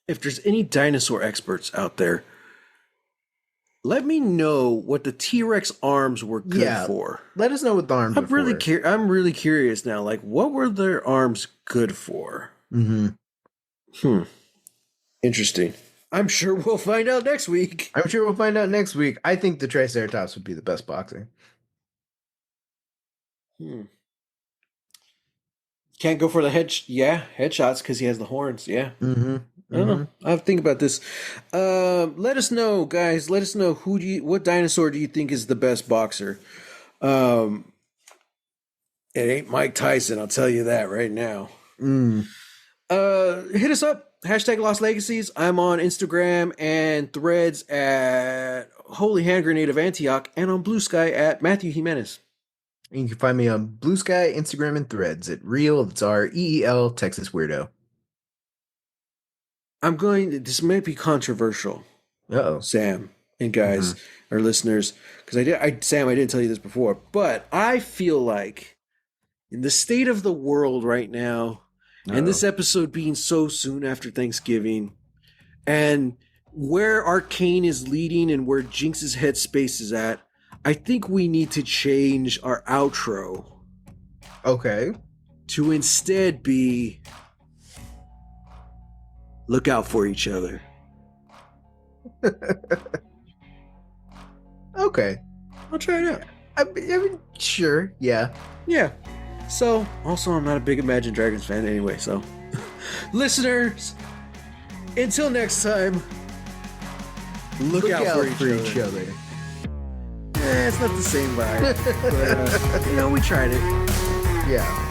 A: if there's any dinosaur experts out there, let me know what the T-Rex arms were good for.
B: Let us know what the arms
A: I'm
B: are
A: really
B: for.
A: I'm really curious now. Like, what were their arms good for? Interesting. I'm sure we'll find out next week.
B: I'm sure we'll find out next week. I think the Triceratops would be the best boxer.
A: Can't go for the headshots because he has the horns. Yeah. I don't know. I have to think about this. Let us know, guys. Let us know what dinosaur do you think is the best boxer? It ain't Mike Tyson, I'll tell you that right now. Hit us up. Hashtag Lost Legacies. I'm on Instagram and Threads at Holy Hand Grenade of Antioch and on BluSky at Matthew Jimenez.
B: And you can find me on BluSky, Instagram, and Threads at Real. It's REEL Texas Weirdo.
A: This might be controversial. Sam and guys, our listeners, because Sam, I didn't tell you this before, but I feel like in the state of the world right now, and this episode being so soon after Thanksgiving, and where Arcane is leading and where Jinx's headspace is at, I think we need to change our outro.
B: Okay.
A: To instead be, look out for each other.
B: Okay.
A: I'll try it out.
B: I mean, sure. Yeah.
A: Yeah. So, also, I'm not a big Imagine Dragons fan anyway, so. Listeners, until next time, look out for each other. It's not the same vibe, but, we tried it.
B: Yeah.